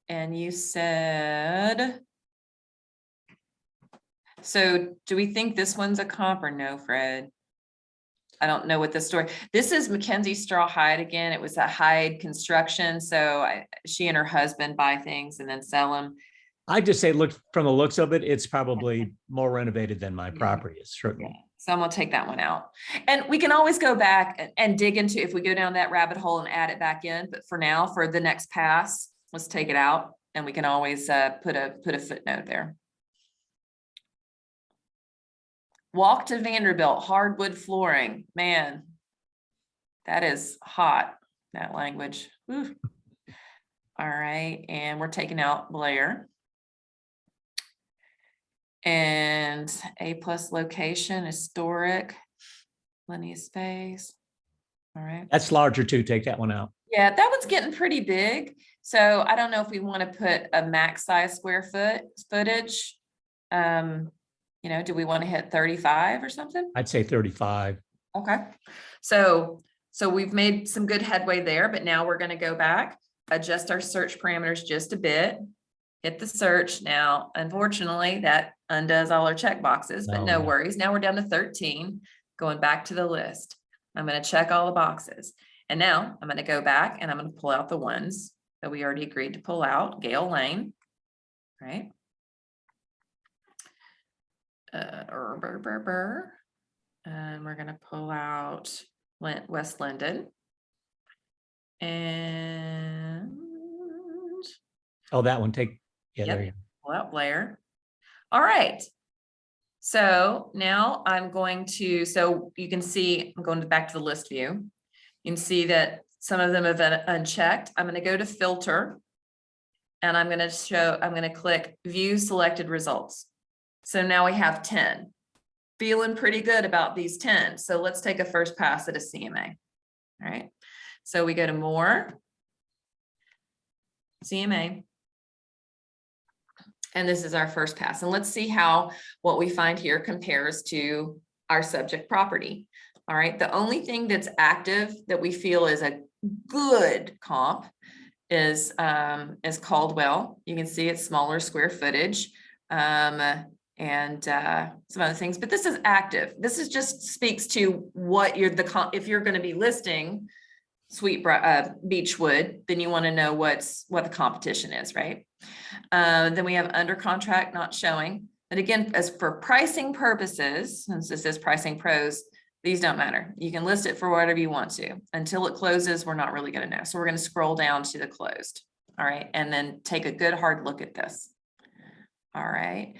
And you said, so do we think this one's a comp or no, Fred? I don't know what the story. This is Mackenzie Straw Hide again. It was a hide construction. So she and her husband buy things and then sell them. I just say, look, from the looks of it, it's probably more renovated than my property is, certainly. Yeah. So I'm gonna take that one out. And we can always go back and dig into, if we go down that rabbit hole and add it back in, but for now, for the next pass, let's take it out and we can always put a footnote there. Walk to Vanderbilt, hardwood flooring, man, that is hot, that language. Whew. All right, and we're taking out Blair. And A+ location, historic, plenty of space. All right. That's larger too. Take that one out. Yeah, that one's getting pretty big. So I don't know if we want to put a max size square footage. You know, do we want to hit 35 or something? I'd say 35. Okay. So we've made some good headway there, but now we're going to go back, adjust our search parameters just a bit. Hit the search. Now, unfortunately, that undoes all our check boxes, but no worries. Now we're down to 13, going back to the list. I'm going to check all the boxes. And now I'm going to go back and I'm going to pull out the ones that we already agreed to pull out. Gale Lane, right? And we're going to pull out West Linden. And oh, that one. Take. Yeah, yep. there you go. Pull out Blair. All right. So now I'm going to, so you can see, I'm going back to the list view. You can see that some of them have been unchecked. I'm going to go to filter and I'm going to click view selected results. So now we have 10. Feeling pretty good about these 10. So let's take a first pass at a CMA. All right. So we go to more, CMA. And this is our first pass. And let's see how what we find here compares to our subject property. All right. The only thing that's active that we feel is a good comp is Caldwell. You can see it's smaller square footage and some other things, but this is active. This is just speaks to what you're if you're going to be listing Beechwood, then you want to know what the competition is, right? Then we have under contract not showing. But again, as for pricing purposes, since this is pricing pros, these don't matter. You can list it for whatever you want to. Until it closes, we're not really going to know. So we're going to scroll down to the closed. All right. And then take a good hard look at this. All right.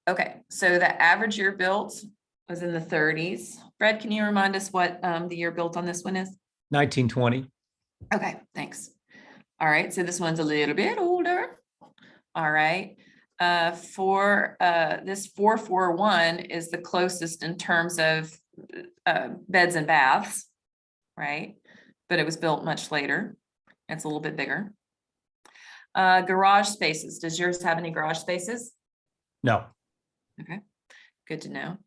Okay. So the average year built was in the 30s. Fred, can you remind us what the year built on this one is? 1920. Okay, thanks. All right, so this one's a little bit older. All right. For this 441 is the closest in terms of beds and baths, right? But it was built much later. It's a little bit bigger. Garage spaces. Does yours have any garage spaces? No. Okay, good to know.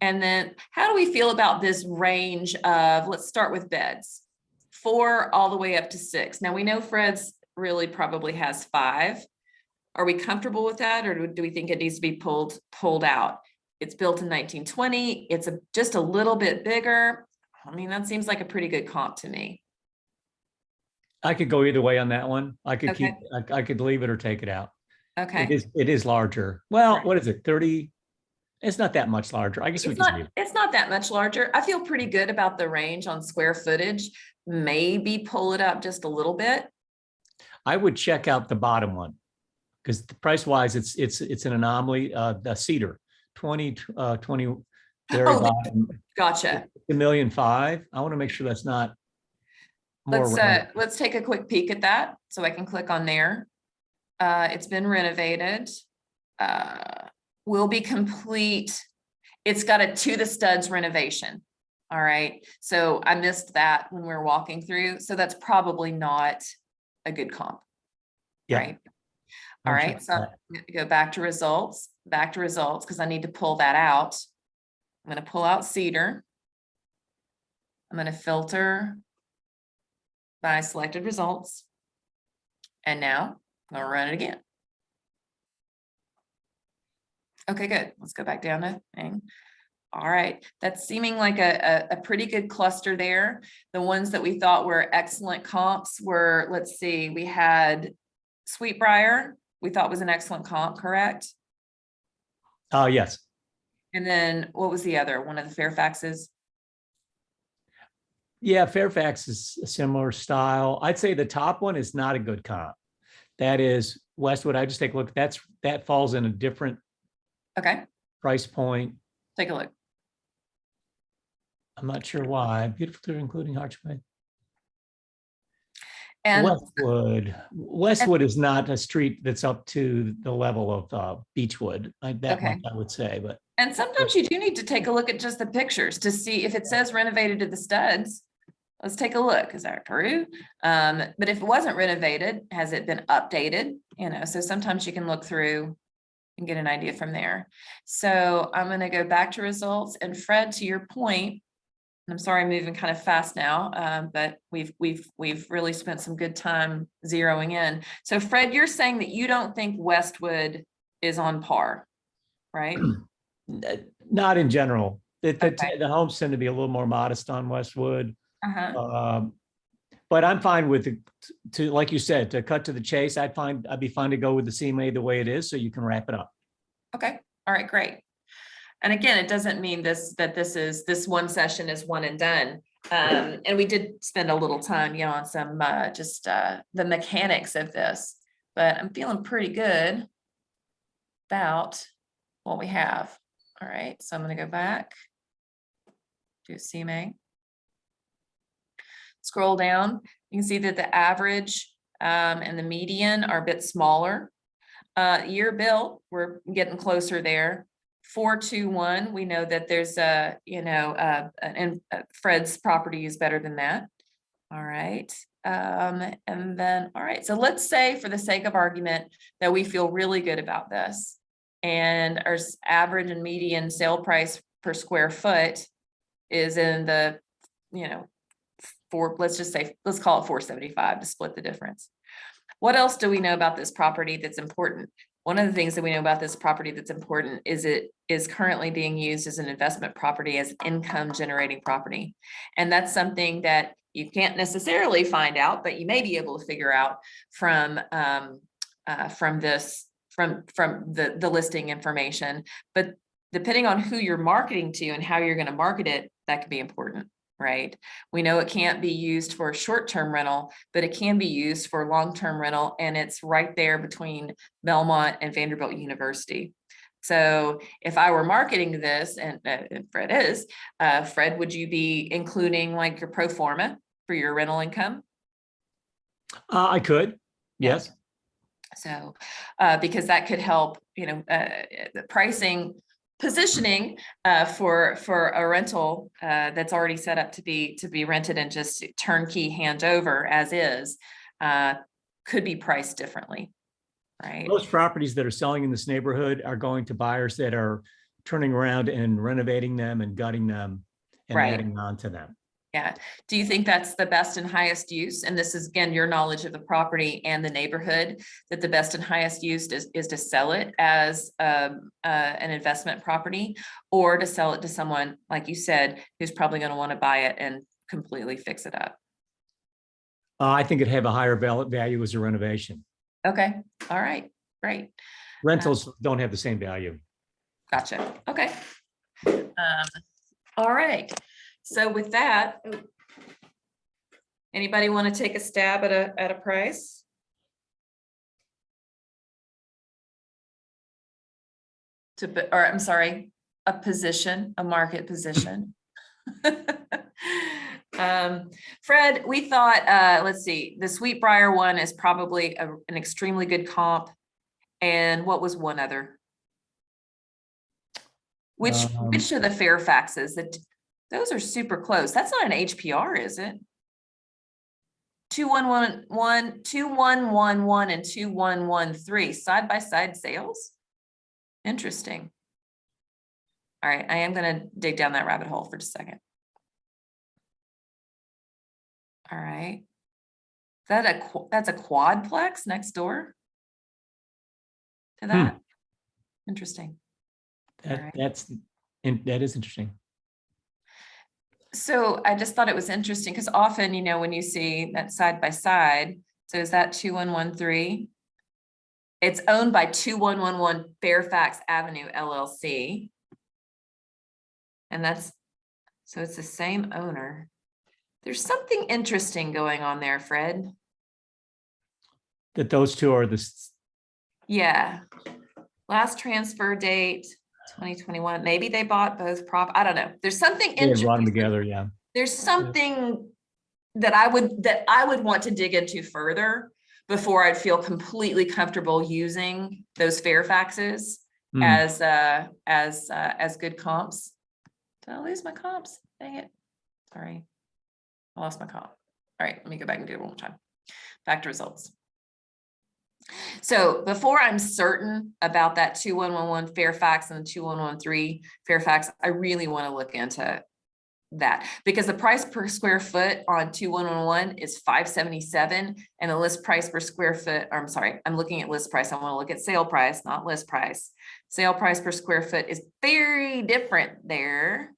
And then how do we feel about this range of, let's start with beds, 4 all the way up to 6. Now we know Fred's really probably has 5. Are we comfortable with that, or do we think it needs to be pulled out? It's built in 1920. It's just a little bit bigger. I mean, that seems like a pretty good comp to me. I could go either way on that one. I could Okay. I could leave it or take it out. Okay. It is larger. Well, Right. what is it? 30? It's not that much larger. I guess we could leave it. It's not that much larger. I feel pretty good about the range on square footage. Maybe pull it up just a little bit. I would check out the bottom one because price wise, it's an anomaly. The Cedar 20 very Oh, bottom, Gotcha. $1.5 million. I want to make sure that's not more. Let's take a quick peek at that so I can click on there. It's been renovated. Will be complete. It's got a to the studs renovation. All right. So I missed that when we were walking through. So that's probably not a good comp. Yeah. Right. All right. So I'm going to go back to results, because I need to pull that out. I'm going to pull out Cedar. I'm going to filter by selected results. And now I'm going to run it again. Okay, good. Let's go back down to thing. All right, that's seeming like a pretty good cluster there. The ones that we thought were excellent comps were, let's see, we had Sweetbriar, we thought was an excellent comp, correct? Oh, yes. And then what was the other one of the Fairfaxes? Yeah, Fairfax is a similar style. I'd say the top one is not a good comp. That is Westwood. I just take a look. That falls in a different Okay, price point. take a look. I'm not sure why. Beautiful too, including Archway. And Westwood is not a street that's up to the level of Beechwood. That Okay. much I would say, but And sometimes you do need to take a look at just the pictures to see if it says renovated to the studs. Let's take a look. Is that true? But if it wasn't renovated, has it been updated? You know, so sometimes you can look through and get an idea from there. So I'm going to go back to results. And Fred, to your point, and I'm sorry I'm moving kind of fast now, but we've really spent some good time zeroing in. So Fred, you're saying that you don't think Westwood is on par, right? not in general. Okay. The homes tend to be a little more modest on Westwood. Uh-huh. But I'm fine with to like you said, to cut to the chase. I'd be fine to go with the CMA the way it is, so you can wrap it up. Okay. All right, great. And again, it doesn't mean this one session is one and done. And we did spend a little time, on some the mechanics of this, but I'm feeling pretty good about what we have. All right, so I'm going to go back to CMA. Scroll down, you can see that the average and the median are a bit smaller. Year built, we're getting closer there. 421, we know that there's and Fred's property is better than that. All right. And then, all right, so let's say for the sake of argument that we feel really good about this and our average and median sale price per square foot is in the, let's call it 475 to split the difference. What else do we know about this property that's important? one of the things that we know about this property that's important is it is currently being used as an investment property, as income generating property. And that's something that you can't necessarily find out, but you may be able to figure out from the listing information. But depending on who you're marketing to and how you're going to market it, that could be important, right? We know it can't be used for short-term rental, but it can be used for long-term rental, and it's right there between Belmont and Vanderbilt University. So if I were marketing this, and Fred is, Fred, would you be including like your pro forma for your rental income? I could, yes. So, because that could help, the pricing, positioning for a rental that's already set up to be rented and just turnkey handover as is, could be priced differently, right? Most properties that are selling in this neighborhood are going to buyers that are turning around and renovating them and gutting them and Right. adding on to them. Yeah. Do you think that's the best and highest use? And this is, again, your knowledge of the property and the neighborhood, that the best and highest use is to sell it as an investment property, or to sell it to someone, like you said, who's probably going to want to buy it and completely fix it up? I think it'd have a higher value as a renovation. Okay. All right. Great. Rentals don't have the same value. Gotcha. Okay. All right. So with that, anybody want to take a stab at a price? Or I'm sorry, a position, a market position. Fred, we thought, let's see, the Sweetbriar one is probably an extremely good comp. And what was one other? Which of the Fairfaxes? Those are super close. That's not an HPR, is it? 2111, 2111, and 2113 side by side sales. Interesting. All right, I am going to dig down that rabbit hole for just a second. All right. That's a quadplex next door to that. Interesting. That is interesting. So I just thought it was interesting because often, when you see that side by side, so is that 2113? It's owned by 2111 Fairfax Avenue LLC. And so it's the same owner. There's something interesting going on there, Fred. That those two are this. Yeah. Last transfer date, 2021. Maybe they bought both I don't know. There's something They interesting. brought them together, yeah. There's something that I would want to dig into further before I'd feel completely comfortable using those Fairfaxes as good comps. Did I lose my comps? Dang it. Sorry. I lost my comp. All right, let me go back and do it one more time. Back to results. So before I'm certain about that 2111 Fairfax and the 2113 Fairfax, I really want to look into that, because the price per square foot on 2111 is $577, and the list price per square foot, or I'm sorry, I'm looking at list price. I want to look at sale price, not list price. Sale price per square foot is very different there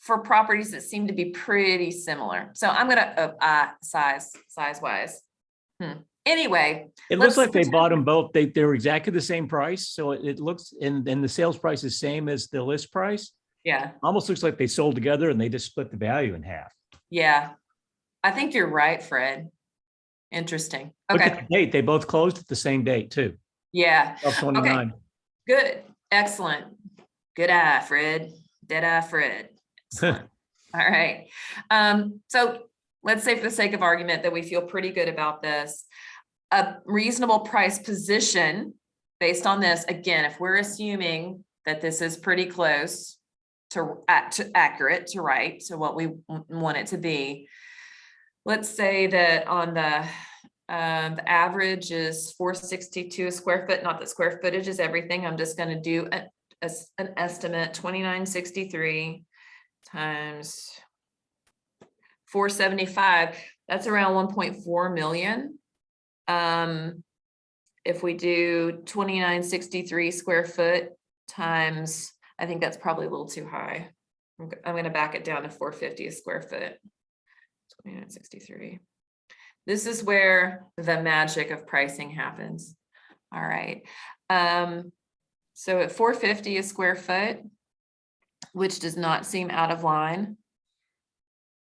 for properties that seem to be pretty similar. So I'm gonna size wise. Anyway, It looks like they bought them both. They were exactly the same price. So it looks, and the sales price is same as the list price. Yeah. Almost looks like they sold together and they just split the value in half. Yeah. I think you're right, Fred. Interesting. Look Okay. at the date. They both closed at the same date too. Yeah. 12/29. Okay. Good. Excellent. Good eye, Fred. Dead eye, Fred. Excellent. All right. So let's say, for the sake of argument, that we feel pretty good about this. A reasonable price position based on this, again, if we're assuming that this is pretty close to accurate, to right, to what we want it to be, let's say that on the average is $462 a square foot. Not that square footage is everything. I'm just going to do an estimate. 2963 times 475. That's around 1.4 million. if we do 2963 square foot times, I think that's probably a little too high. I'm gonna back it down to 450 a square foot. 2963. This is where the magic of pricing happens. All right. So at 450 a square foot, which does not seem out of line.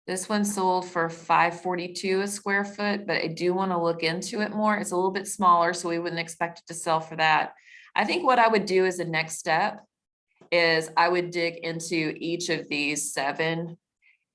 This one sold for 542 a square foot, but I do want to look into it more. It's a little bit smaller, so we wouldn't expect it to sell for that. I think what I would do as a next step is I would dig into each of these 7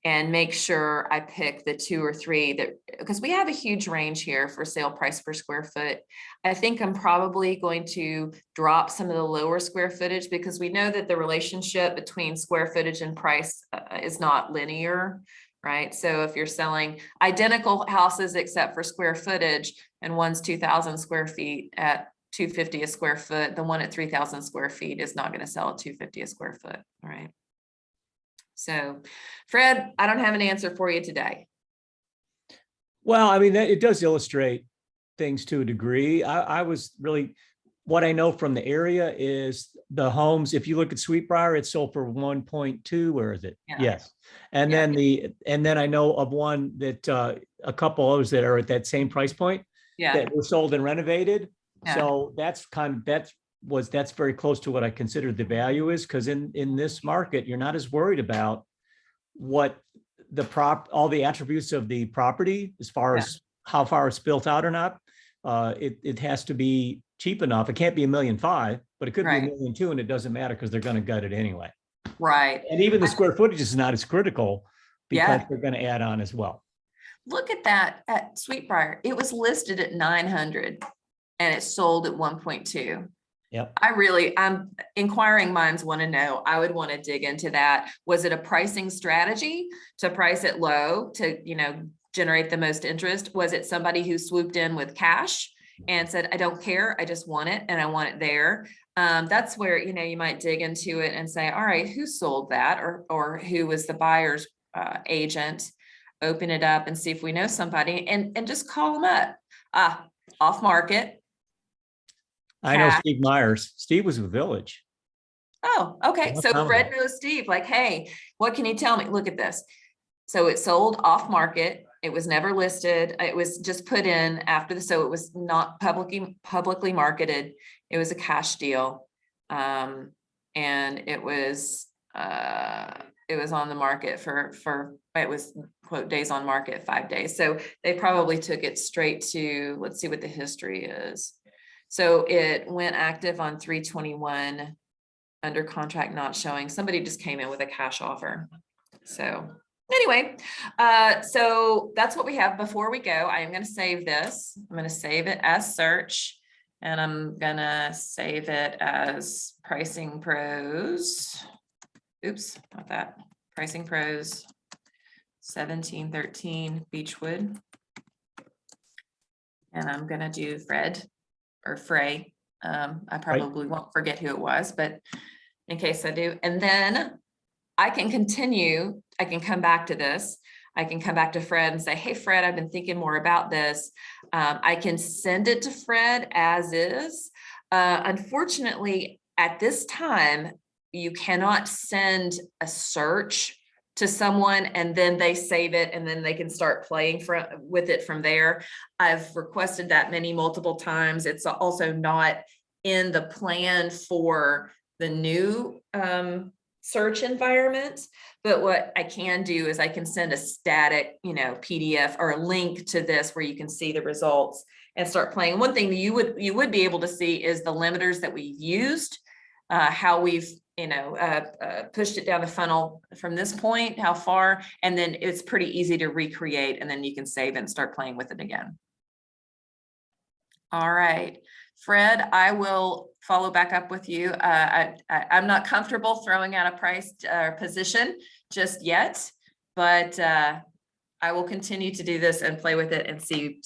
and make sure I pick the 2 or 3 that, because we have a huge range here for sale price per square foot. I think I'm probably going to drop some of the lower square footage because we know that the relationship between square footage and price is not linear, right? So if you're selling identical houses except for square footage and one's 2,000 square feet at $250 a square foot, the one at 3,000 square feet is not going to sell at $250 a square foot, all right? So, Fred, I don't have an answer for you today. Well, I mean, it does illustrate things to a degree. I was really, what I know from the area is the homes, if you look at Sweetbriar, it's sold for 1.2, where is it? Yeah. Yes. And Yeah. then I know of one that a couple others that are at that same price point Yeah, that were sold and renovated. Yeah. So that's very close to what I considered the value is, because in this market, you're not as worried about what all the attributes of the property as far as how far it's built out or not. It has to be cheap enough. It can't be $1.5 million, but it could be Right. $1.2 million, and it doesn't matter because they're going to gut it anyway. right. And even the square footage is not as critical because Yeah. they're going to add on as well. Look at that at Sweetbriar. It was listed at 900 and it sold at 1.2. Yep. I'm inquiring minds want to know. I would want to dig into that. Was it a pricing strategy to price it low to, generate the most interest? Was it somebody who swooped in with cash and said, I don't care, I just want it and I want it there? That's where, you might dig into it and say, all right, who sold that, or who was the buyer's agent? Open it up and see if we know somebody and just call them up. Off market. I know Cash. Steve Myers. Steve was with Village. Oh, okay. Long So time Fred ago. knows Steve, like, hey, what can you tell me? Look at this. So it sold off market. It was never listed. It was just put in after so it was not publicly marketed. It was a cash deal. And it was on the market it was quote days on market, 5 days. So they probably took it straight to, let's see what the history is. So it went active on 3/21, under contract not showing. Somebody just came in with a cash offer. So anyway, so that's what we have. Before we go, I am going to save this. I'm going to save it as search, and I'm going to save it as Pricing Pros. Oops, not that. Pricing Pros 1713 Beechwood. And I'm going to do Fred or Frey. I probably won't forget who it was, but in case I do. And then I can continue. I can come back to this. I can come back to Fred and say, hey, Fred, I've been thinking more about this. I can send it to Fred as is. Unfortunately, at this time, you cannot send a search to someone and then they save it and then they can start playing with it from there. I've requested that multiple times. It's also not in the plan for the new search environment, but what I can do is I can send a static, PDF or a link to this where you can see the results and start playing. One thing that you would be able to see is the limiters that we've used, how we've pushed it down the funnel from this point, how far, and then it's pretty easy to recreate, and then you can save it and start playing with it again. All right, Fred, I will follow back up with you. I'm not comfortable throwing out a price position just yet, but I will continue to do this and play with it and see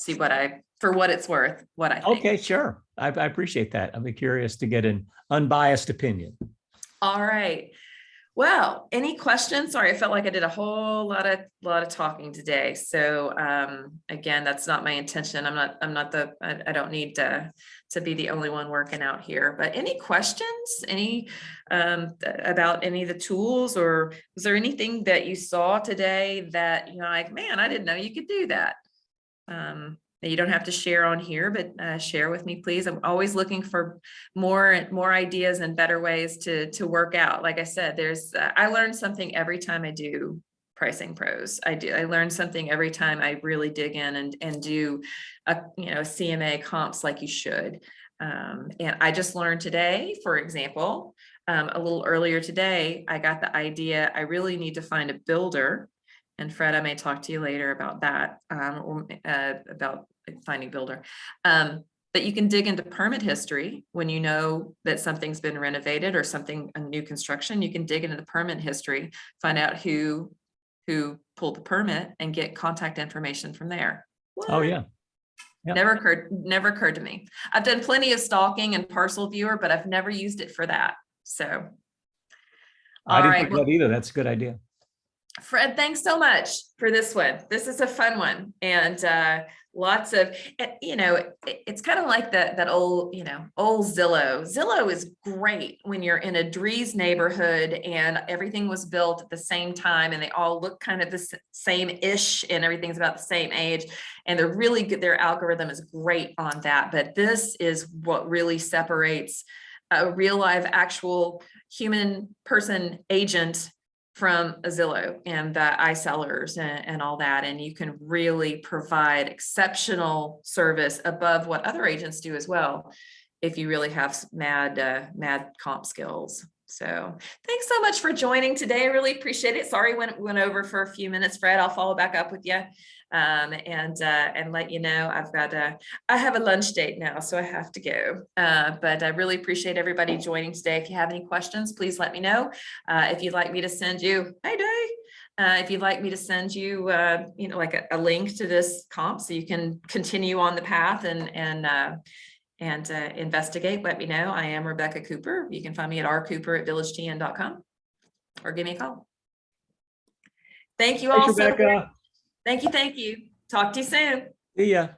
for what it's worth, what I think. Okay, sure. I appreciate that. I'd be curious to get an unbiased opinion. All right. Well, any questions? Sorry, I felt like I did a whole lot of talking today. So again, that's not my intention. I don't need to be the only one working out here. But any questions? Any about any of the tools, or was there anything that you saw today that like, man, I didn't know you could do that? You don't have to share on here, but share with me, please. I'm always looking for more ideas and better ways to work out. Like I said, I learn something every time I do Pricing Pros. I learn something every time I really dig in and do a CMA comps like you should. And I just learned today, for example, a little earlier today, I got the idea I really need to find a builder. And Fred, I may talk to you later about that, about finding builder. But you can dig into permit history when you know that something's been renovated or a new construction. You can dig into the permit history, find out who pulled the permit, and get contact information from there. Oh, yeah. Yep. Never occurred to me. I've done plenty of stalking and Parcel Viewer, but I've never used it for that. So, I didn't think that either. That's a good idea. Fred, thanks so much for this one. This is a fun one, and lots of, it's kind of like that old Zillow. Zillow is great when you're in a Dries neighborhood and everything was built at the same time and they all look kind of the same-ish and everything's about the same age, and they're really good. Their algorithm is great on that, but this is what really separates a real live actual human person agent from a Zillow and the iSellers and all that. And you can really provide exceptional service above what other agents do as well, if you really have mad comp skills. So thanks so much for joining today. I really appreciate it. Sorry went over for a few minutes, Fred. I'll follow back up with you and let you know I have a lunch date now, so I have to go. But I really appreciate everybody joining today. If you have any questions, please let me know. If you'd like me to send you, if you'd like me to send you, like a link to this comp so you can continue on the path and investigate, let me know. I am Rebecca Cooper. You can find me at rcooper@villagetn.com or give me a call. Thank you all. Thanks, Rebecca. Thank you. Talk to you soon. See ya.